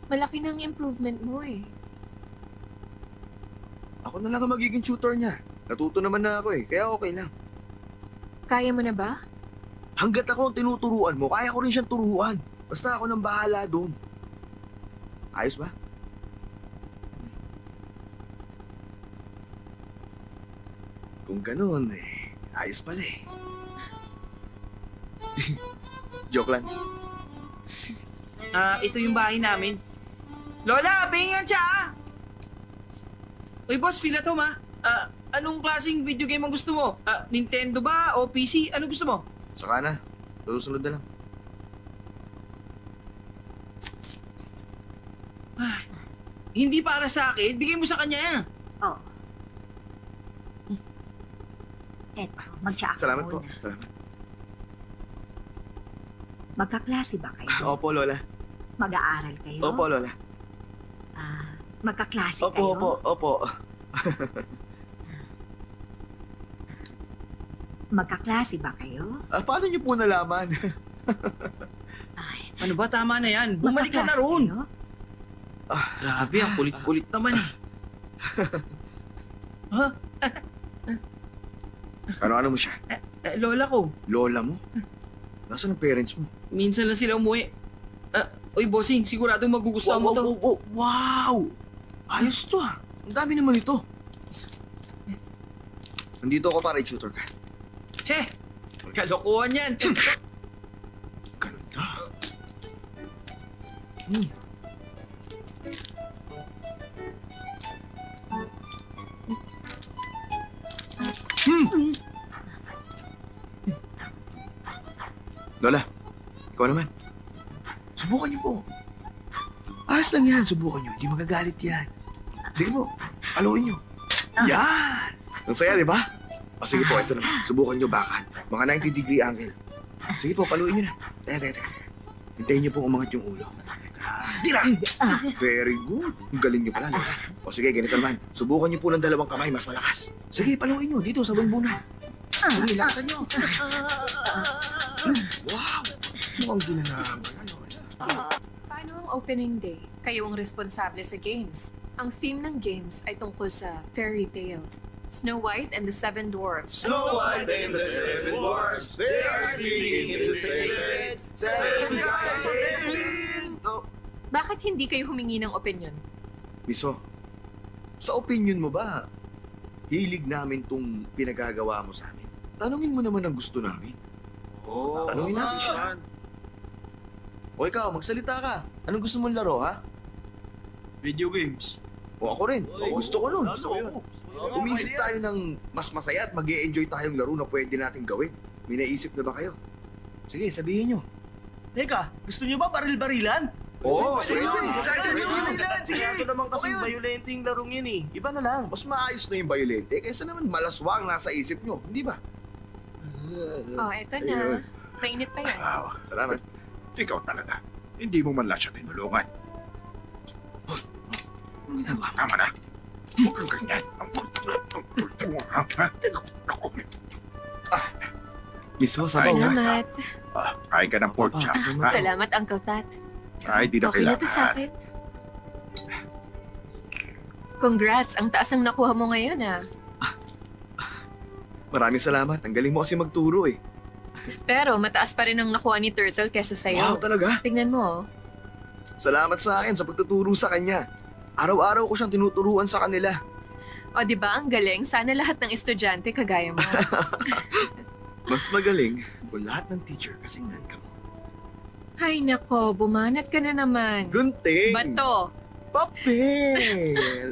Malaki ng improvement mo eh. Ako na lang ang magiging tutor niya. Natuto naman na ako eh, kaya okay lang. Kaya mo na ba? Hanggat ako ang tinuturuan mo, kaya ko rin siyang turuan. Basta ako nang bahala doon. Ayos ba? Kung ganoon eh, ayos pala eh. Joke lang. Ito yung bahay namin. Lola, pahingan siya ah! Uy boss, feel at home ah. Anong klaseng video game ang gusto mo? Nintendo ba o PC? Ano gusto mo? Saka na. Susunod na lang. Hindi para sa akin, bigay mo sa kanya. Oh. Eto, mag-tsa ako Salamat muna. po. Salamat. Magkaklase ba kayo? Opo, Lola. Mag-aaral kayo? Opo, Lola. Magkaklase Opo, kayo? opo. Magkaklase ba kayo? Paano niyo po nalaman? Ano ba, tama na yan. Bumalik ka na Magkaklase roon. kayo? Grabe, ang kulit-kulit naman eh. Ha? Ano mo siya? Lola ko. Lola mo? Nasaan ang parents mo? Minsan lang sila umuwi. Uy, bossing, siguradong magugustuhan mo to. Wow! Ayos to ah. Ang dami naman ito. Nandito ako para i-tutor ka. Che! Kalokohan yan. Ganda. Lola, ikaw naman. Subukan niyo po. Ayos lang yan, subukan niyo. Hindi magagalit yan. Sige po, paluin niyo. Yan! Ang saya, di ba? O sige po, ito naman. Subukan niyo backhand. Mga 90-degree angle. Sige po, paluin niyo na. Teka. Hintayin niyo po umangat yung ulo. Tira! Very good. Ang galing niyo pala, Lola. O sige, ganito naman. Subukan niyo po ng dalawang kamay, mas malakas. Sige, paluin niyo. Dito, sa bunbunan. Sige, lakasan niyo. Wow! Mukhang ginanahan ka na, Lola. Paano ang opening day? Kayo ang responsable sa games. Ang theme ng games ay tungkol sa fairy tale. Snow White and the Seven Dwarfs. Snow White and the Seven Dwarfs, they are sleeping in the same bed. Seven guys, Bakit hindi kayo humingi ng opinion? Miso, sa opinion mo ba, Hilig namin tong pinagagawa mo sa amin. Tanungin mo naman ang gusto namin. Tanungin natin siya. O ikaw, magsalita ka. Anong gusto mong laro, ha? Video games. O ako rin. Gusto ko nun. Ano? Umisip tayo ng mas masaya at mag-e-enjoy tayong laro na pwede natin gawin. May naisip na ba kayo? Sige, sabihin nyo. Teka, gusto niyo ba baril-barilan? Oo, Sige, excited Sige, ito naman kasing violent yung larong yun eh. Iba na lang. Mas maayos na yung violente kaysa naman malaswang nasa isip nyo. Hindi ba? Oh, eto na. Mainit pa yan. Wow, Salamat. ikaw talaga. Hindi mo man lang siya tinulungan. Tama na. Huwag kang ganyan. Miso, sabaw ha? Salamat. Kain ka ng pork chop. ha? Salamat, Uncle Tat. Ay, di na Okay na to sa kailangan. akin. Congrats, ang taas ang nakuha mo ngayon ah. Maraming salamat. Ang galing mo kasi magturo eh. Pero mataas pa rin ang nakuha ni Turtle kesa Wow, sa'yo. talaga? Tingnan mo oh. Salamat sa akin sa pagtuturo sa kanya. Araw-araw ko siyang tinuturuan sa kanila. O di ba ang galing? Sana lahat ng estudyante kagaya mo. Mas magaling kung lahat ng teacher kasinggan ka mo. Ay nako, bumanat ka na naman. Gunting! Bato! Papel!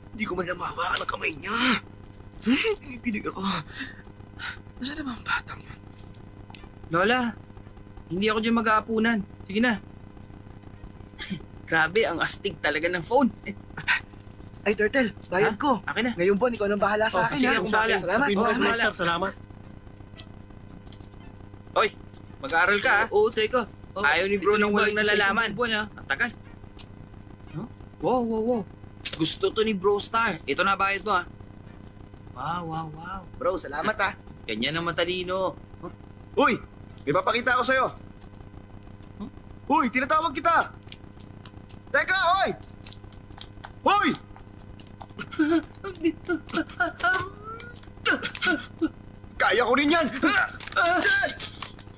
Hindi ko man namahawakan ang kamay niya. Pinipilig ako. Nasaan naman ang batang yun? Lola, hindi ako dyan mag-aapunan. Sige na. Grabe, ang astig talaga ng phone. Ay, Turtle, bayad ko. Akin na. Ngayon buwan, ikaw nang bahala sa akin. sige, ha? akong bahala. Salamat. Sabihin mo, Salamat. Master, salamat. Oy, mag-aaral ka ha? Oo, teka. Ayaw ni bro ito nang yung walang bayad ko sa nalalaman. Buwan ha? Ang tagal. Huh? Wow. Gusto to ni Bro Star. Ito na bayad mo ha. Wow. Bro, salamat ha. Ganyan ang matalino. Uy, may papakita ako sa'yo. Uy, tinatawag kita. Teka, oy! Hoy! Kaya ko rin yan!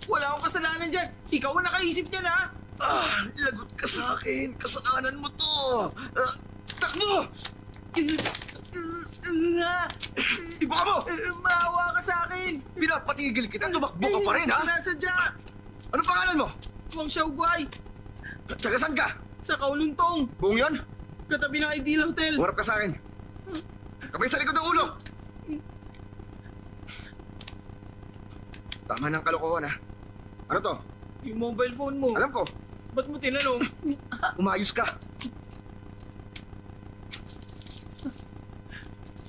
Wala akong kasalanan dyan. Ikaw ang nakaisip niyan ha. Lagot ka sa akin. Kasalanan mo to. Takbo! Iba ka mo! Maawa ka sa akin. Pinapatigil kita. Tumakbo ka pa rin, ha? Sinasadya. Ano pangalan mo? Wang Xiaoguai. Taga saan ka? Sa Kowloon. Buong yon? Katabi ng Ideal Hotel. Humarap ka sa akin. Kamay sa likod ng ulo. Tama ng kalokohan, ha? Ano to? Yung mobile phone mo. Alam ko, Ba't mo tinanong? umayos ka.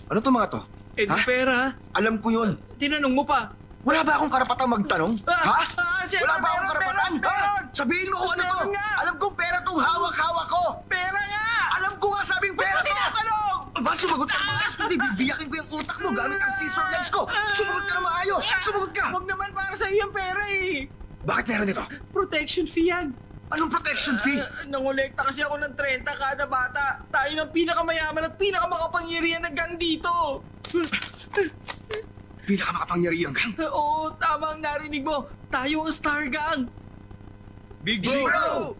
Ano to mga to? Eh, di Ha? pera. Alam ko yun. Tinanong mo pa. Wala ba akong karapatang magtanong? Ha? Siyempre, Wala ba akong karapatan? meron. Ha? Sabihin mo kung ano to. Meron nga. Alam kong pera tong hawak-hawak ko. Pera nga! Alam ko nga sabing pera to. Tinatanong! Aba, sumagot ka na maayos. Kundi bibiyakin ko yung utak mo gamit ang scissor legs ko. Sumagot ka na maayos. Sumagot ka. Huwag naman para sa iyo yung pera eh. Bakit meron ito? Protection fee yan. Anong protection fee? Nangolekta kasi ako ng 30 kada bata. Tayo ng pinakamayaman at pinakamakapangyarihan na gang dito. Pinakamakapangyarihan gang. Oo, tama ang narinig mo. Tayo ang Star Gang. Big Bro!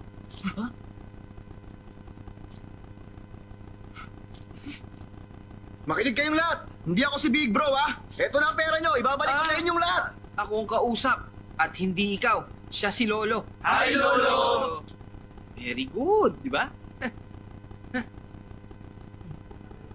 Makinig kayong lahat. Hindi ako si Big Bro, ha? Ito na ang pera nyo. Ibabalik ko sa inyong lahat. Ako ang kausap at hindi ikaw. Siya si Lolo. Hi, Lolo! Very good, di ba?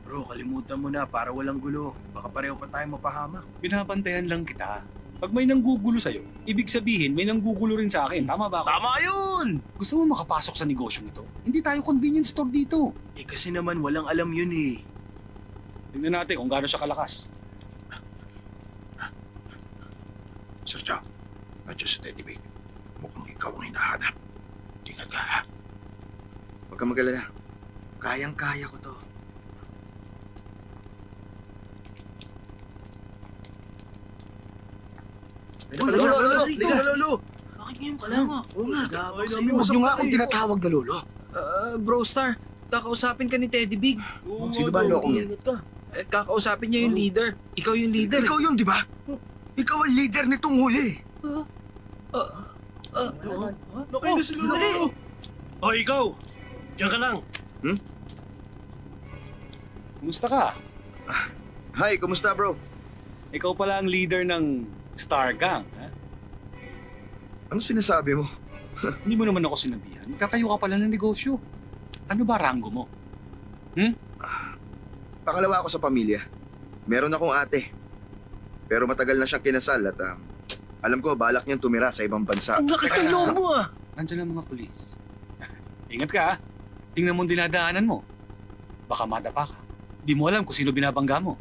Bro, kalimutan mo na para walang gulo. Baka pareho pa tayo mapahamak. Binabantayan lang kita. Pag may nanggugulo sa'yo, ibig sabihin may nanggugulo rin sa akin. Tama ba ako? Tama yun! Gusto mo makapasok sa negosyong ito? Hindi tayo convenience store dito. Eh kasi naman walang alam yun eh. Tingnan natin kung gaano siya kalakas. Sir John, nandiyan sa Teddy Big. Mukhang ikaw ang hinahanap. Ingat ka, ha? Huwag kang mag-alala. Kayang-kaya ko to. Lolo! Bakit ngayon ka lang? Oo nga. Huwag nyo nga akong tinatawag na lolo. Bro Star, kakausapin ka ni Teddy Big. Sino ba ang lokong yan? Kakausapin niya yung leader. Ikaw yung leader. Ikaw yun, di ba? Ikaw ang leader nitong huli. Naku, sandali. O ikaw, diyan ka lang. Kumusta ka? Hi, kumusta bro? Ikaw pala ang leader ng Star Gang, ha? Ano sinasabi mo? Hindi mo naman ako sinabihan. Tatayo ka pala ng negosyo. Ano ba rango mo? Pangalawa ako sa pamilya. Meron akong ate. Pero matagal na siyang kinasal at alam ko balak niyang tumira sa ibang bansa. Ang lakas ng loob mo ah! Nandiyan ang mga pulis. Ingat ka, ha? Tingnan mo ang dinadaanan mo. Baka madapa ka. Di mo alam kung sino binabangga mo.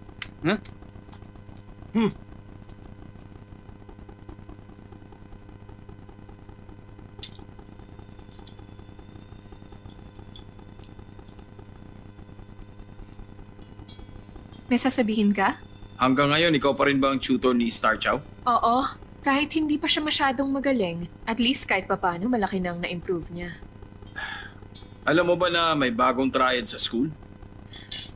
May sasabihin ka? Hanggang ngayon, ikaw pa rin ba ang tutor ni Star Chow? Oo. Kahit hindi pa siya masyadong magaling, at least kahit papano malaki nang na-improve niya. Alam mo ba na may bagong triad sa school?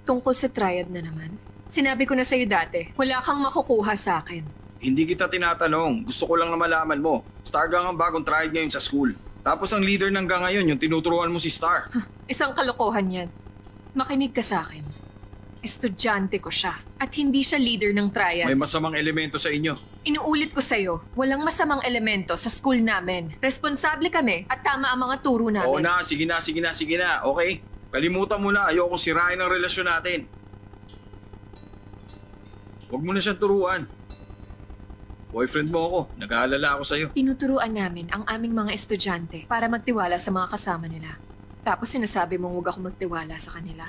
Tungkol sa triad na naman. Sinabi ko na sa'yo dati, wala kang makukuha sa akin. Hindi kita tinatanong. Gusto ko lang na malaman mo. Star Gang ang bagong triad ngayon sa school. Tapos ang leader ng gang ngayon, yung tinuturuan mo si Star. Isang kalokohan yan. Makinig ka sa akin. Estudyante ko siya at hindi siya leader ng triad. May masamang elemento sa inyo. Inuulit ko sa'yo, walang masamang elemento sa school namin. Responsable kami at tama ang mga turo namin. Oo na, sige na. Okay? Kalimutan mo na, ayoko sirain ang relasyon natin. Huwag mo na siyang turuan. Boyfriend mo ako, nag-aalala ako sa'yo. Tinuturuan namin ang aming mga estudyante para magtiwala sa mga kasama nila. Tapos sinasabi mong huwag ako magtiwala sa kanila?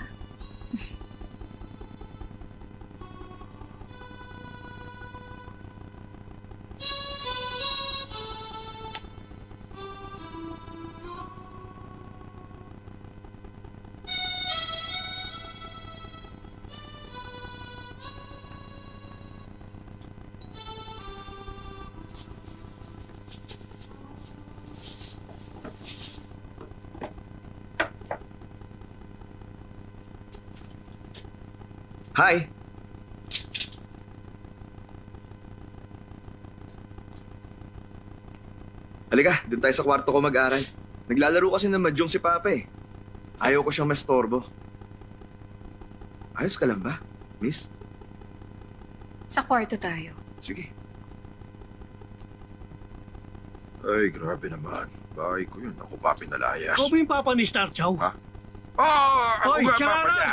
Hi! Halika, dun tayo sa kwarto ko mag-aral. Naglalaro kasi ng mahjong si Papa eh. Ayaw ko siyang mastorbo. Ayos ka lang ba, miss? Sa kwarto tayo. Sige. Ay, grabe naman. Bahay ko yun. Ako pa pinalayas. Ikaw ba yung papa ni Star Chow? Ha? Ako Hoy, nga siya papa nga! niya.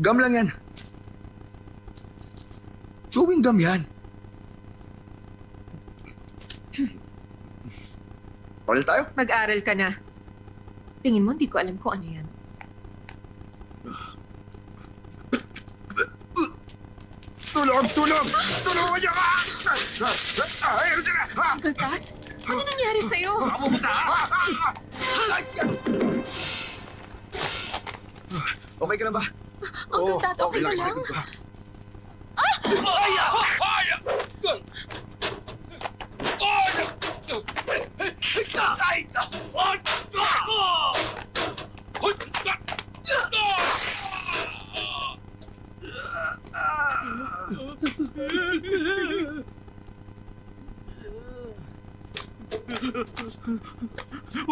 Gum lang yan. Chewing gum yan. Paral tayo? Mag-aral ka na. Tingin mo, hindi ko alam kung ano yan. Tulong! Tulungan niyo ka! Ayun sila! Uncle Tat? Ano nangyari sa'yo? Okay ka na ba? Uncle Tat, okay ka sa lang? likod ko.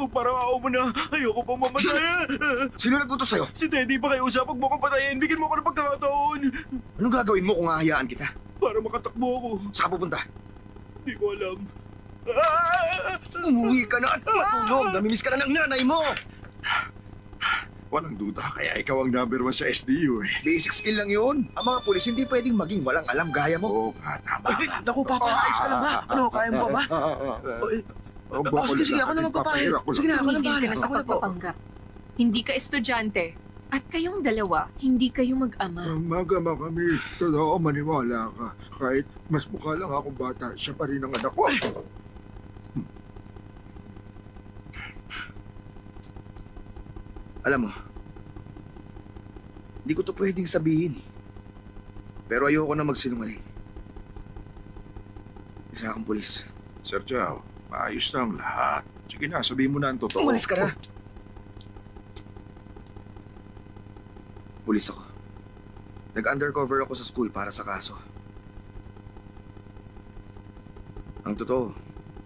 Parang ako mo na. Ayoko pang mamatay. Sino nag-utos sa'yo? Si Teddy pa kayo usap. Huwag mo kong patayin. Bigyan mo ako ng pagkakataon. Anong gagawin mo kung hahayaan kita? Para makatakbo ako. Saan ka pupunta? Hindi ko alam. Umuwi ka na at matulog. Namimiss ka na ng nanay mo. Walang duda, kaya ikaw ang number 1 sa SDU eh. Basic skill lang yun. Ang mga pulis hindi pwedeng maging walang alam gaya mo. Oo nga, tama Ay, ka. naku, Papa, ayos ka lang ba? Ano, kaya mo ba? Sige, ako na magpapahir. Sige na, ako na Tumigil ka bahala. na sa Ako na po. pagpapanggap. Hindi ka estudyante. At kayong dalawa, hindi kayo mag-ama. Magama kami. Totoo, maniwala ka. Kahit mas mukha lang akong bata, siya pa rin ang anak ko. Alam mo, hindi ko to pwedeng sabihin eh. Pero ayoko na magsinungaling. Isa akong pulis. Sir Chow, maayos na ang lahat. Sige na, sabihin mo na ang totoo. Umalis ka na. Pulis ako. Nag-undercover ako sa school para sa kaso. Ang totoo,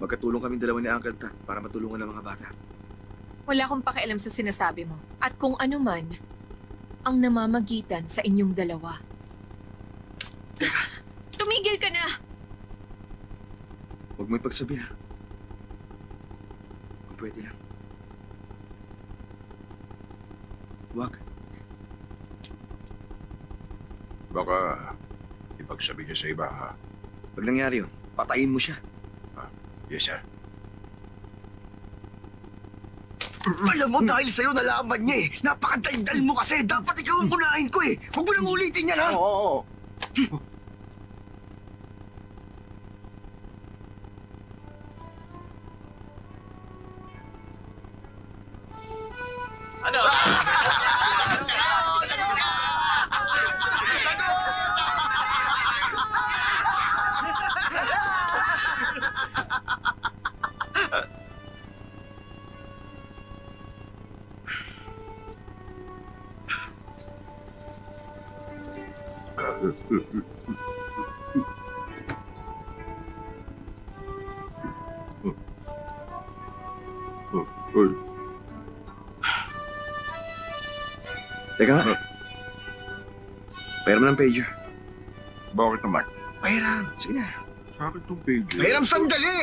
magkatulong kaming dalawa ni Uncle Tat para matulungan ang mga bata. Wala akong pakialam sa sinasabi mo. At kung ano man ang namamagitan sa inyong dalawa. Tumigil ka na! Huwag mo ipagsabi ha. Kung pwede lang. Huwag. Baka ipagsabi ka sa iba, ha? Pag nangyari yun, patayin mo siya. Yes, sir. Alam mo, dahil sa'yo nalaman niya eh. Napakadaydal mo kasi. Dapat ikaw ang unahin ko eh. Huwag mo nang ulitin yan ha. Oo. Ano? Uy, Teka nga. Pahiram ng pager. bakit naman? Pahiram. Sige na. Sa akin tong page. Pahiram sandali!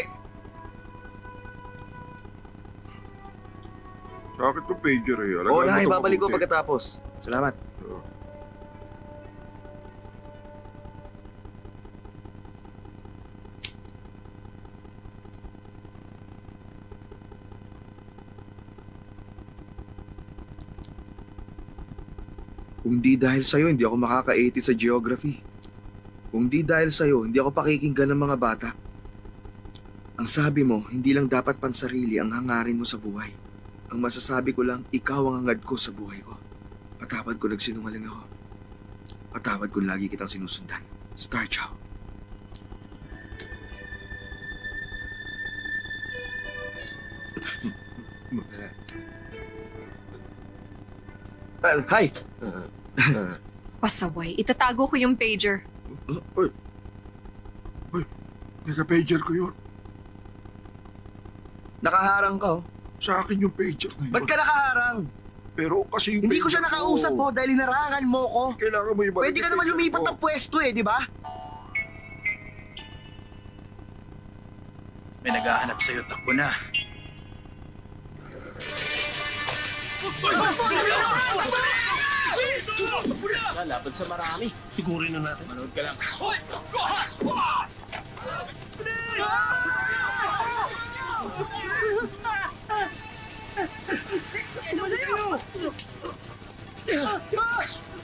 Sa akin tong pager eh. Oo na, Alagaan mo to ibabalik ko mabuti. pagkatapos. Salamat. Kung di dahil sa'yo, hindi ako makaka-80 sa geography. Kung di dahil sa'yo, hindi ako pakikinggan ng mga bata. Ang sabi mo, hindi lang dapat pansarili ang hangarin mo sa buhay. Ang masasabi ko lang, ikaw ang hangad ko sa buhay ko. Patawad ko nagsinungaling ako. Patawad ko lagi kitang sinusundan. Star Chow. Hi! Pasaway, itatago ko yung pager. Teka, pager ko yun. Nakaharang ka oh. Sa akin yung pager na yun. Ba't ka nakaharang? Pero kasi yung Hindi ko siya pager nakausap oh, dahil hinarangan mo ko. Kailangan mo ibalik. Pwede ka yung naman pager lumipat ko. ng pwesto eh, di ba? May naghahanap sa'yo, takbo na. Sa laban sa marami. Sigurin na natin. Manood ka lang.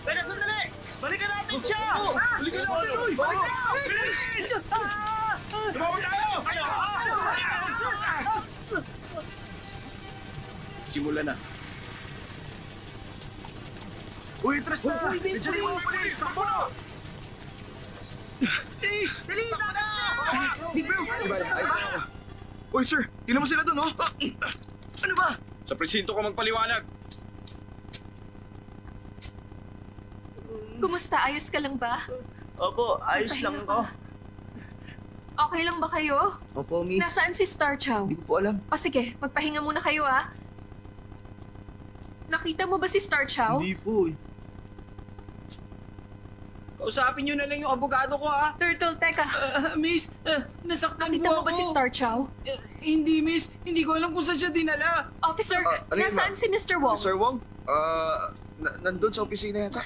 Pero sandali! Balikan natin siya! Balikan natin! Balikan natin! Tumawag tayo! Simula na. Uy, Tristan! Diyan mo po! Takbo na! Please! Dali! Tara! Uy sir, tingnan mo sila doon oh. Ano ba? Sa presinto ka magpaliwanag. Kumusta? Ayos ka lang ba? Opo, ayos lang Magpahinga ako. ka. Okay lang ba kayo? Opo, miss. Nasaan si Star Chow? Hindi ko po alam. O sige, magpahinga muna kayo ah. Nakita mo ba si Star Chow? Hindi po eh. Kausapin nyo na lang yung abogado ko, ha? Turtle, teka. Miss, nasaktan Nakita mo po ako. ba si Star Chow? Hindi, miss. Hindi ko alam kung saan siya dinala. Officer, ano yun, nasaan si Mr. Wong? Si Sir Wong? Nandun sa opisina yata.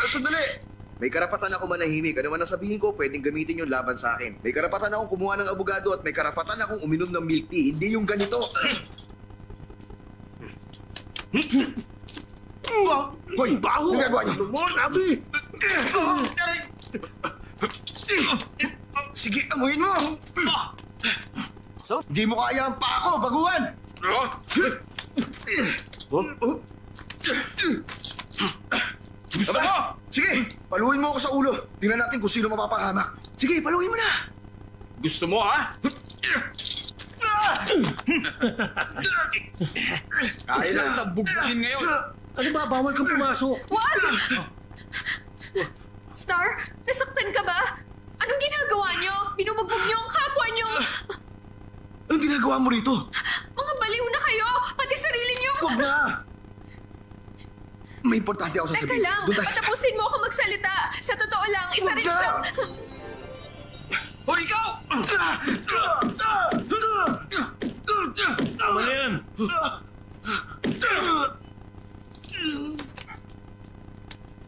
Sandali! May karapatan ako manahimik. Ano man ang sabihin ko, pwedeng gamitin yung laban sa akin. May karapatan akong kumuha ng abogado at may karapatan akong uminom ng milk tea. Hindi yung ganito. Hoy! Baho! Ano gagawa niyo? Lumon, Abi! Sige, amuyin mo! Di mo kaya ang pa ako, baguhan! Paluin mo ako sa ulo. Tingnan natin kung sino mapapahamak. Sige, paluin mo na. Gusto mo, ha? Kaya lang kitang bugbugin ngayon. Ano ba? Bawal kang pumasok. Wag! Star, nasaktan ka ba? Anong ginagawa niyo? Binubugbog niyo ang kapwa niyo. Anong ginagawa mo rito? Mga baliw na kayo! Pati sarili niyo! Huwag na! May importante ako Teka sasabihin. lang, Doon tayo sa taas. patapusin mo ako magsalita. Sa totoo lang, isa Huwag rin na! siyang... Hoy, ikaw! Tama na yan.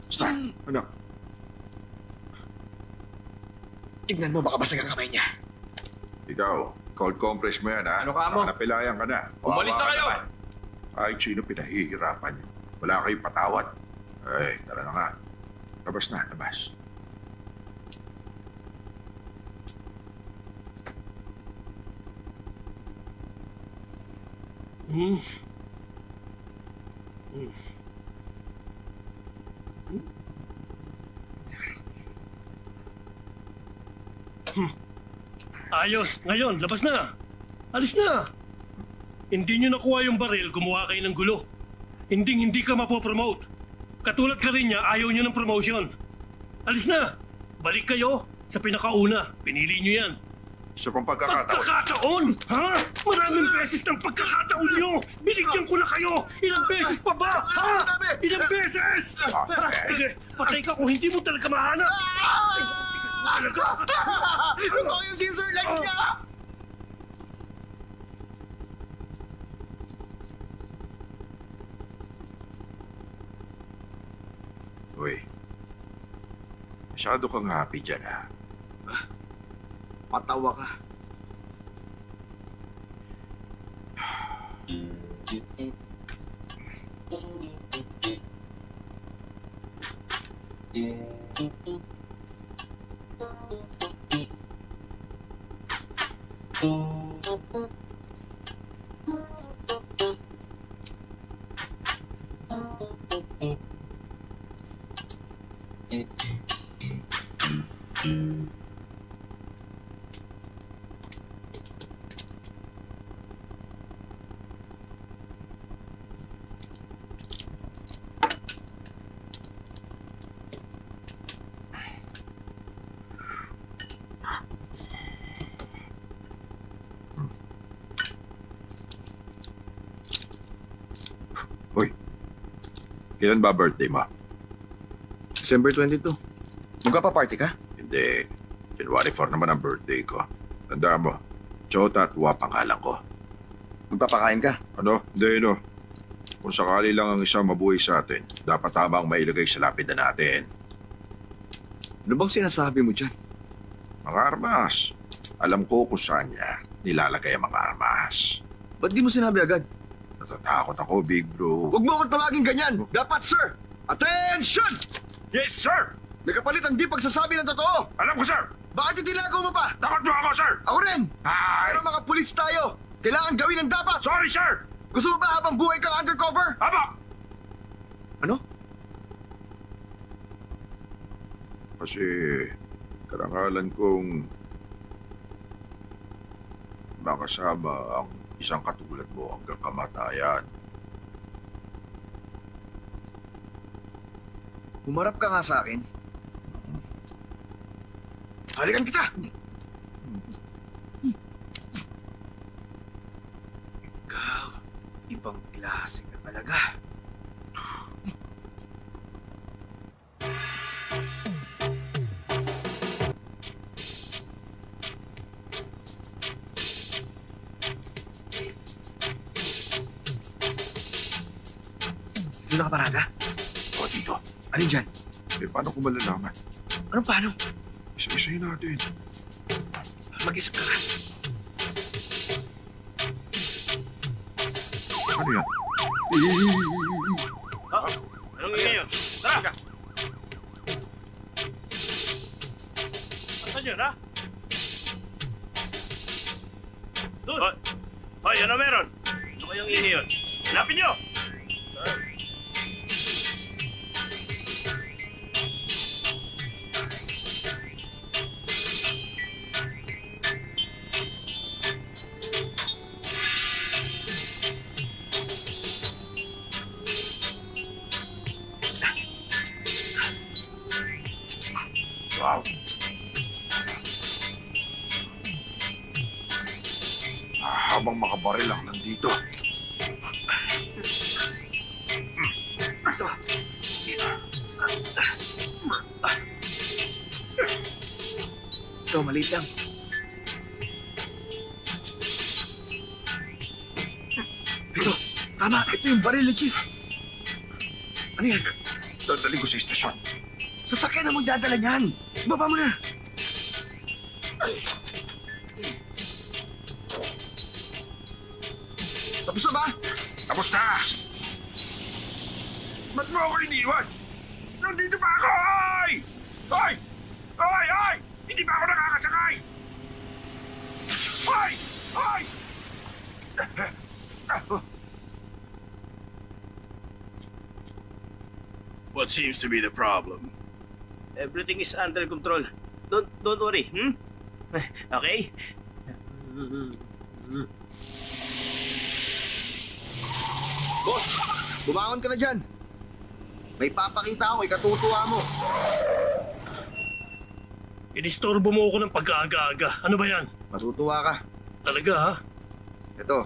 Star, Ano? tignan mo, baka basag ang kamay niya. Ikaw, cold compress mo yan, ha? Ano ka mo? Baka napilayan ka na. Umalis na Kawawa ka kayo! naman. Kahit sino pinahihirapan niyo. Wala kayong patawad. Ay, tara na nga. Labas na, labas. Hmm. Ayos. Ngayon, labas na. Alis na. Hindi nyo nakuha yung baril, gumawa kayo ng gulo. Hindi ka mapopromote. Katulad ka rin niya, ayaw nyo ng promotion. Alis na. Balik kayo sa pinakauna. Pinili nyo yan. Sa pang pagkakataon. Pagkakataon? Ha? Maraming beses ng pagkakataon nyo! Binigyan ko na kayo! Ilang beses pa ba? Ha? Ilang beses? Sige, patay ka kung hindi mo talaga mahanap! Talaga? Ito yung scissor legs niya! Uy. Masyado kang happy dyan, ha? Patawa ka. Kailan ba birthday mo? December 22. Magpapaparty ka? Hindi. January 4 naman ang birthday ko. Tandaan mo, Chota at Wa pangalan ko. Magpapakain ka? Ano? Hindi, no. Kung sakali lang ang isang mabuhay sa atin, dapat tamang mailagay sa lapida natin. Ano bang sinasabi mo dyan? Mga armas. Alam ko kung saan niya nilalagay ang mga armas. Ba't di mo sinabi agad? Natatakot ako, big bro. Huwag mo akong tawagin ganyan! Dapat, sir! Attention! Yes, sir! Nagkapalit ang di pagsasabi ng totoo! Alam ko, sir! Bakit itinago mo pa? Takot mo ako, sir! Ako rin! Ay! Pero mga pulis tayo! Kailangan gawin ang dapat! Sorry, sir! Gusto mo ba habang buhay kang undercover? Aba! Ano? Kasi karangalan kong makasama ang isang katulad mo hanggang kamatayan. Humarap ka nga sa akin. Halikan kita! Ikaw, ibang klase ka talaga. Dito nakaparada? O, dito. Ano dyan? Eh, paano ko malalaman? Ano paano? Isa-isayin natin. Mag-isip ka nga. Ano yan? Anong ingay yun? Tara! Asan yun, ha? Doon! Hoy, ano meron? Ano kayong ingay yun? Hanapin nyo! bang makabaril ang nandito? Ito. Ito, maliit lang. Ito, tama. Ito yung baril ni Chief. Ano yan? Dadali ko sa istasyon. Sasakyan na magdadala niyan. Baba mo na. Ay. Tapos na ba? Tapos na! Ba't mo ako iniwan? Nandito pa ako! Ay! Ay! Ay! Ay! Hindi pa ako nakakasakay! Ay! Ay! What seems to be the problem? Everything is under control. Don't worry, hmm? Okay? Boss, bumangon ka na dyan. May papakita ako, ikatutuwa mo. Inistorbo mo ako ng pagkaaga-aga. Ano ba yan? Matutuwa ka. Talaga ha? Ito,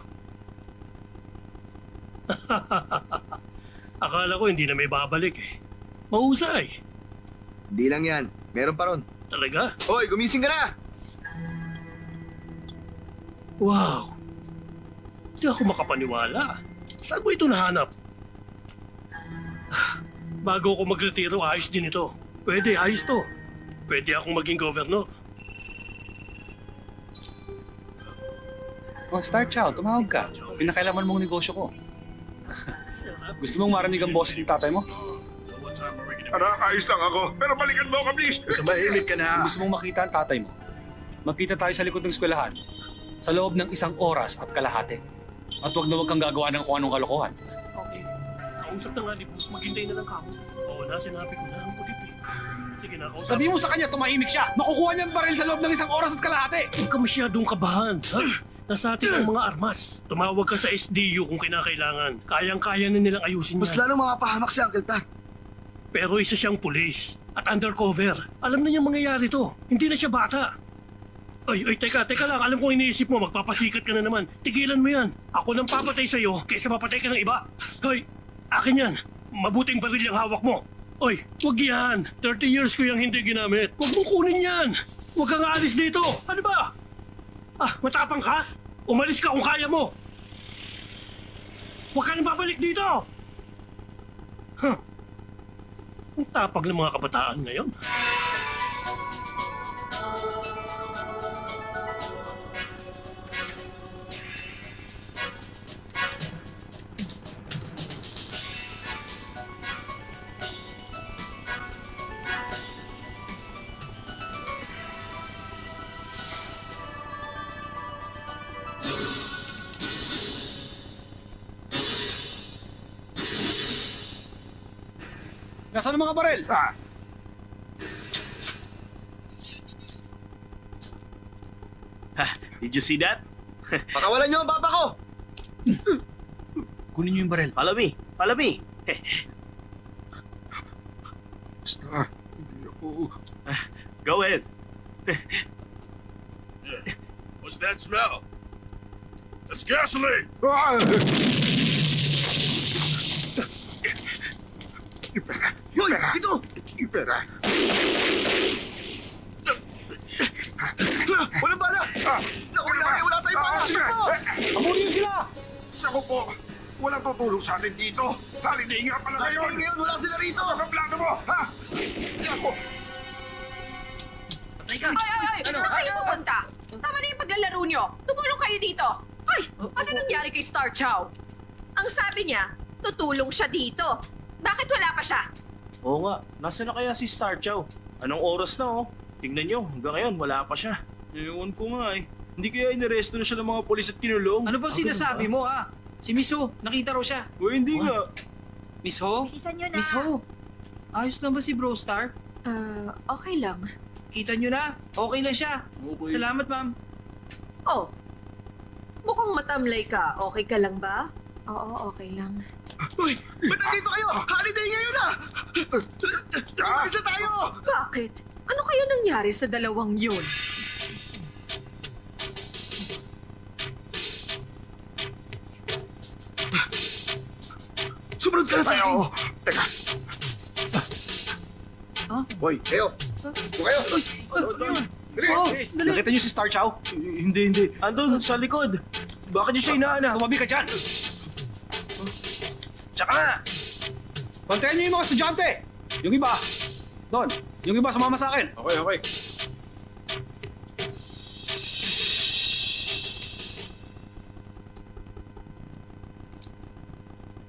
Akala ko hindi na may babalik eh. Mahusay. hindi lang yan. Meron pa ron. Talaga? Hoy, gumising ka na! Wow. Hindi ako makapaniwala. Saan mo ito nahanap? Bago ako magretiro, ayos din ito. Pwede, ayos to. Pwede akong maging governor. Oh, Star Chow, tumawag ka. Pinakailaman mong negosyo ko. Gusto mong marinig ang boses ng tatay mo? Anak, ayos lang ako. Pero balikan mo ako, please. Tumahimik ka na. Kung gusto mong makita ang tatay mo, magkita tayo sa likod ng eskwelahan sa loob ng 1 oras at kalahati. At huwag na huwag kang gagawa ng kung anong kalokohan. Okay. Kausap na nga ni Bruce, maghintay na lang kamo. Oo na, sinabi ko na ang kulit eh. Sige na, kausap. Sabi mo sa kanya, tumahimik siya! Makukuha niya ang baril sa loob ng 1 oras at kalahati! Huwag ka masyadong kabahan, ha? Nasa atin ang mga armas. Tumawag ka sa SDU kung kinakailangan. Kayang-kaya na nilang ayusin yan. Mas lalong makapahamak si Uncle Tat. Pero isa siyang pulis at undercover. Alam na niyang mangyayari to. Hindi na siya bata. Ay, teka lang. Alam kong iniisip mo, magpapasikat ka na naman. Tigilan mo yan. Ako nang papatay sa'yo kaysa mapatay ka ng iba. Hoy, akin yan. Mabuting baril yung hawak mo. Oy, wag yan. 30 years ko yung hindi ginamit. Wag mong kunin yan. Wag kang aalis dito. Ano ba? Ah, matapang ka? Umalis ka kung kaya mo. Huwag ka nang babalik dito. Huh. Ang tapang ng mga kabataan ngayon. Nasaan ang mga baril? Ah, Did you see that? Pakawalan niyo ang baba ko! Kunin niyo yung baril. Follow me. Follow me. Star, hindi ako... Go ahead. What's that smell? That's gasoline! Ah! Ipera! Hoy, Ipera! dito! Ipera! Walang bala! Ah! Naku, wala tayong bala! Sige! Sige po! Amunin niyo sila! Naku po! Walang tutulong sa atin dito! Holiday nga pala Ngayon, ngayon! ngayon, wala sila rito! Ano ang plano mo, ha? Naku! Ay! Saan kayo pupunta? Tama na yung paglalaro nyo. Tumulong kayo dito. Ay! Ano nangyari kay Star Chow? Ang sabi niya, tutulong siya dito. Bakit wala pa siya? Oo nga. Nasaan na kaya si Star Chow? Anong oras na, oh? Tingnan nyo. Hanggang ngayon, wala pa siya. Ewan ko nga eh. Hindi kaya inaresto na siya ng mga polis at kinulong? Ano ba sinasabi mo, ah? Si Miss Ho, nakita raw siya. O hindi nga. Miss Ho? Bilisan nyo na. Miss Ho? Ayos lang ba si Bro Star? Okay lang. Kita nyo na? Okay lang siya. Okay. Salamat, ma'am. Oh, mukhang matamlay ka. Okay ka lang ba? Oo, okay lang. Uy, ba't nandito kayo? Holiday ngayon na! Umalis na tayo! Bakit? Ano kaya nangyari sa dalawang yun? ka na sa akin. Teka. Hoy, kayo. Ito kayo. Nakita niyo si Star Chow? Hindi. Andun, sa likod. Bakit niyo siya inaana? Tumabi ka dyan! Tsaka nga, Bantayan niyo yung mga estudyante! Yung iba, doon. Yung iba sumama sa akin. Okay.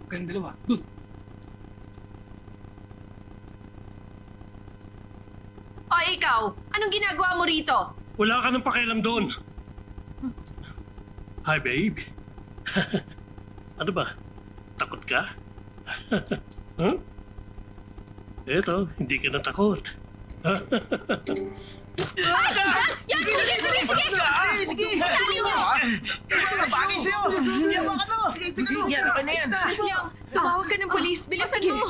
Kayong dalawa, doon. O ikaw, anong ginagawa mo rito? Wala ka ng pakialam doon. Hi, babe. Ano ba? Takot ka? huh? Eto, hindi ka natakot. Yan! Sige! Dali mo! bagay sa'yo. Yawa ka no. Sige, okay na yan. Liang, tumawag ka ng polis. Bilisan mo!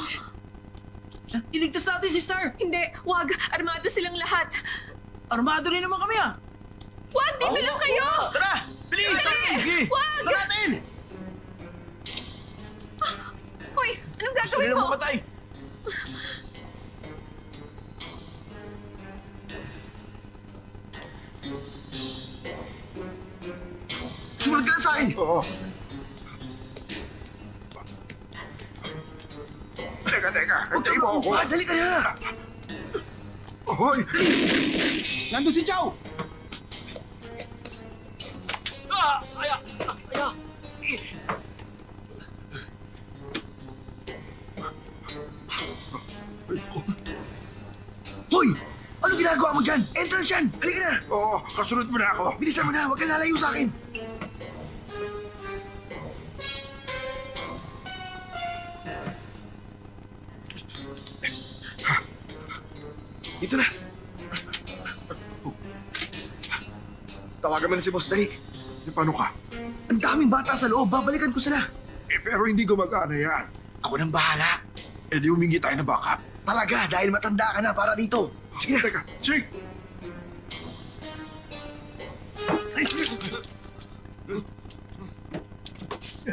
Iligtas natin si Star. Hindi, wag. Armado silang lahat. Armado rin naman kami ah. Wag! Dito lang kayo! Tara! Bilis! Sige! Wag! Tara natin! Hoy, anong Gusto gagawin nila mo? mamatay. Sumunod ka na sa akin. Oo. Teka. Hintay mo ako. Dali ka na. Hoy! Nandun si Chow! Hoy! Ano ginagawa mo dyan? Entrance yan! Halika na! Oo, kasunod mo na ako. Bilisan mo na! Huwag kang lalayo sa akin! Dito na! Tawagan mo na si Boss Dali. Paano ka? Ang daming bata sa loob. Babalikan ko sila. Pero hindi gumagana yan. Ako nang bahala. Di humingi tayo ng backup. Talaga, dahil matanda ka na para dito. Sige na. Teka, Chick!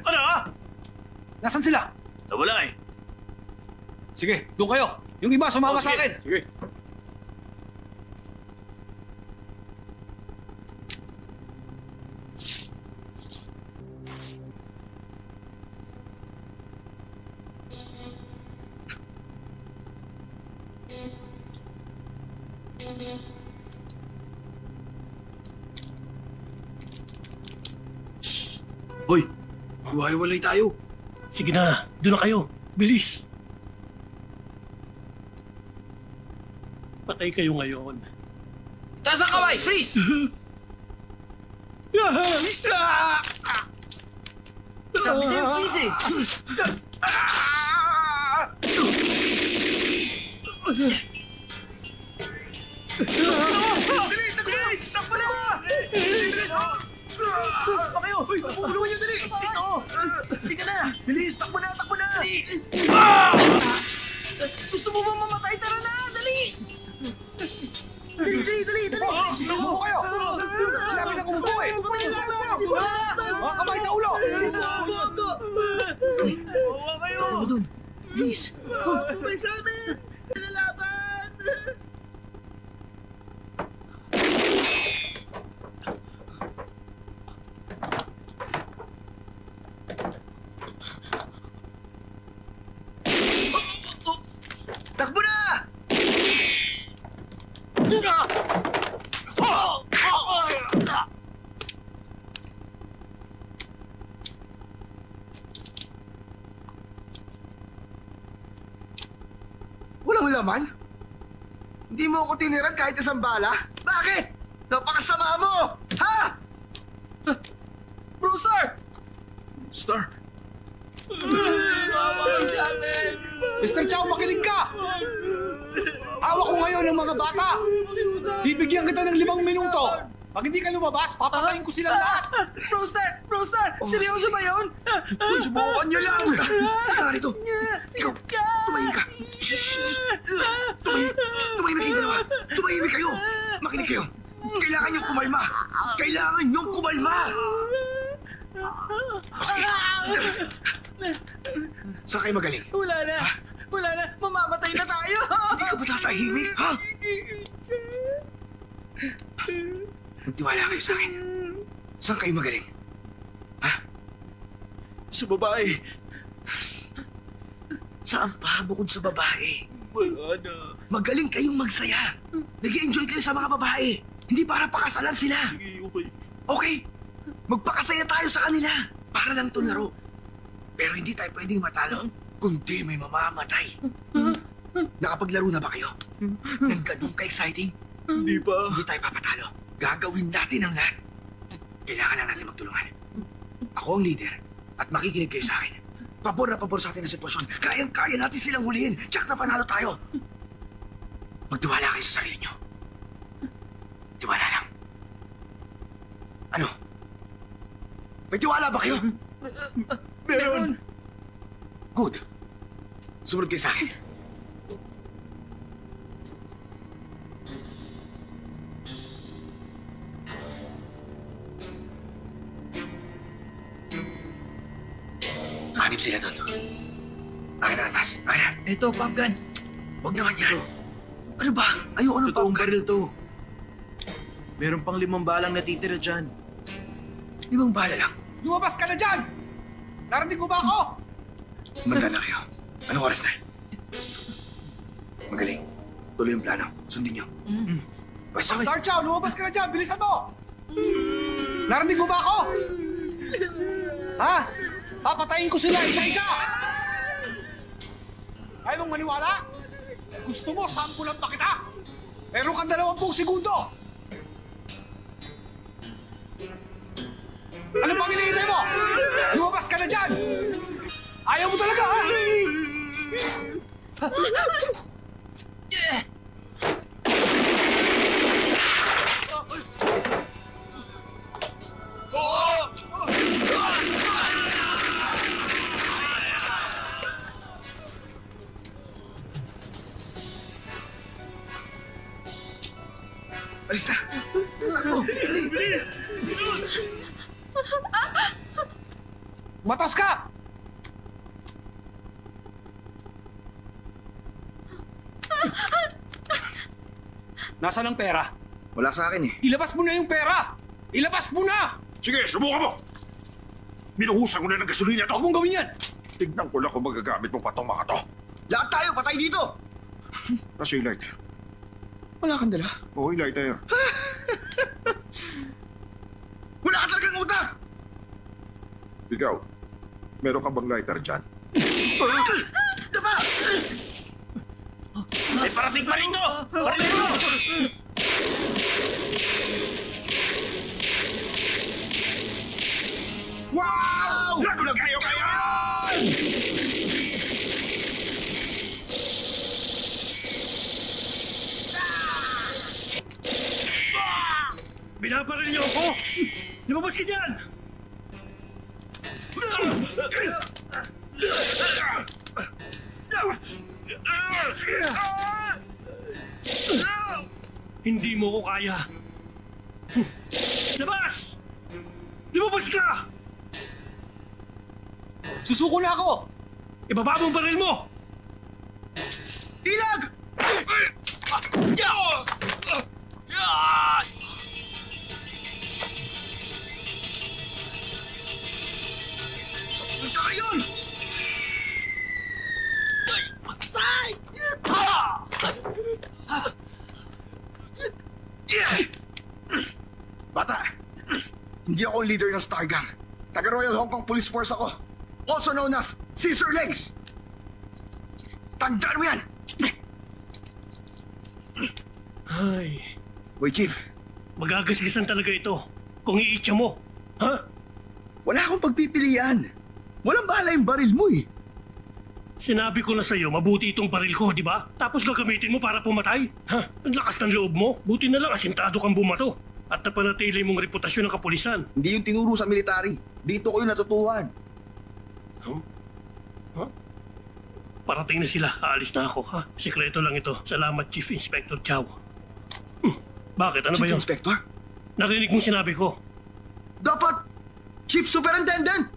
Ano ah? Nasaan sila? Nawala eh. Sige, doon kayo. Yung iba sumama sa akin. Sige. Hoy, hiwa-hiwalay tayo. Sige na, doon na kayo. Bilis. Patay kayo ngayon. Taas ang kamay, freeze! Sabi sa'yo, freeze eh. Bilis! Takbo na! Takbo kayo! Pupulungan niyo dali! Ito! Halika na! Bilis! Takbo na! Gusto mo ba mamatay? Tara na! Dali! Dali! Umupo kayo! Sinabi na kumupo eh! Mga kamay sa ulo! Tayo mo dun. Please. May sa amin! Nalalaban! Takbo na! Walang laman? Hindi mo ako tiniran kahit isang bala? Bakit? Napakasama mo! Ha? Bro, Star! Star! Mr. Chow, makinig ka! Hawak ko ngayon ng mga bata! Bibigyan kita ng 5 minuto! Pag hindi ka lumabas, papatayin ko silang lahat! Bro, Star! Seryoso ba yun? Subukan niyo lang! Teka nga dito! Ikaw, tumahimik ka! Tumahimik kayo dalawa! Tumahimik kayo! Makinig kayo! Kailangan niyong kumalma! Kailangan niyong kumalma! O sige, Saan kayo magaling? Wala na. Ha? Wala na. Mamamatay na tayo. Hindi ka ba tatahimik, ha? Magtiwala kayo sa akin. Saan kayo magaling? Ha? Sa babae. Saan pa bukod sa babae? Wala na. Magaling kayong magsaya. Nag-enjoy kayo sa mga babae. Hindi para pakasalan sila. Sige, okay. Okay, magpakasaya tayo sa kanila. Para lang itong laro. Pero hindi tayo pwedeng matalo, kundi may mamamatay. Nakapaglaro na ba kayo? Nang ganun ka-exciting? Hindi pa. Hindi tayo papatalo. Gagawin natin ang lahat. Kailangan lang natin magtulungan. Ako ang leader at makikinig kayo sa akin. Pabor na pabor sa atin ang sitwasyon. Kayang-kaya natin silang hulihin. Tsak na panalo tayo. Magtiwala kayo sa sarili nyo. Tiwala lang. Ano? May tiwala ba kayo? Meron. Good. Sumunod kayo sa akin. Hanip sila doon. Akin na, Almas. Akin na. Ito, pump gun. Huwag naman yan. Ano ba? Ayoko ng Totoong pangkat. baril to. Meron pang 5 balang natitira dyan. 5 bala lang. Lumabas ka na dyan! Narinig mo ba ako? Manda na kayo. Anong oras na? Magaling. Tuloy yung plano. Sundin nyo. Basta. Star Chow, lumabas ka na dyan! Bilisan mo! Narinig mo ba ako? Ha? Papatayin ko sila isa-isa! Ayaw mong maniwala? Gusto mo, sampulan pa kita? Meron kang 20 segundo! Ano pang hinihintay mo? Lumabas ka na dyan! Ayaw mo talaga, ha? Alis na! Takbo! Matas ka! Nasaan ang pera? Wala sa akin eh. Ilabas mo na yung pera! Ilabas mo na! Sige, subukan mo! Binuhusan ko na ng gasolina to! Huwag mong gawin yan! Tignan ko lang kung magagamit mo pa itong mga to. Lahat tayo, patay dito! Kasi yung lighter. Wala kang dala. Oo, yung lighter. Wala ka talagang utak! Ikaw, meron ka bang lighter dyan? Daba! May parating pa rin to! Parating to! Wow! Lagot kayo ngayon! Binabaril niyo ako! Lumabas ka dyan! Hindi mo ko kaya. Labas! Lumabas ka! Susuko na ako! Ibaba mo ang baril mo! Ilag! Saan ka yun? Patay! Bata, hindi ako ang leader ng Star Gang. Taga Royal Hong Kong Police Force ako. Also known as Scissor Legs. Tandaan mo yan! Ay, Boy Chief, magagasgasan talaga ito kung iitsa mo. Ha? wala akong pagpipilian. Walang bahala yung baril mo eh. Sinabi ko na sa'yo, mabuti itong baril ko, di ba? Tapos gagamitin mo para pumatay? Ha? Ang lakas ng loob mo. Buti na lang asintado kang bumato. At napanatili mong reputasyon ng kapulisan. Hindi yung tinuro sa military. Dito ko yung natutuhan. Parating na sila. Aalis na ako, ha? Sikreto lang ito. Salamat, Chief Inspector Chow. Bakit? Ano ba Chief yun? Inspector? Narinig mong sinabi ko. Dapat Chief Superintendent!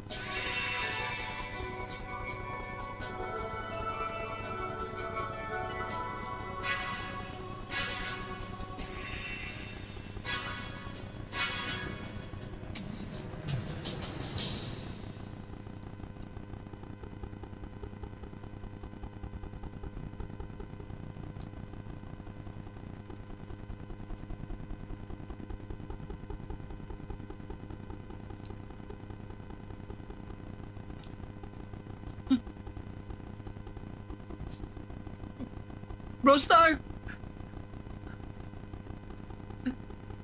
Brostar!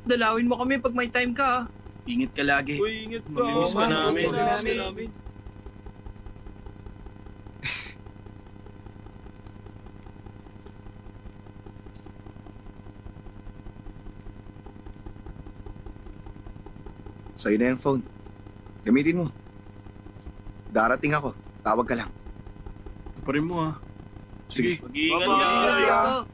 Dalawin mo kami pag may time ka. Ingat ka lagi. Uy, ingat ka. Mamimiss ka namin. Mamimiss ka namin. Sa'yo na yung phone. Gamitin mo. Darating ako. Tawag ka lang. Tuparin mo ha. Sige. Mag-iingat Ingat ka. ka.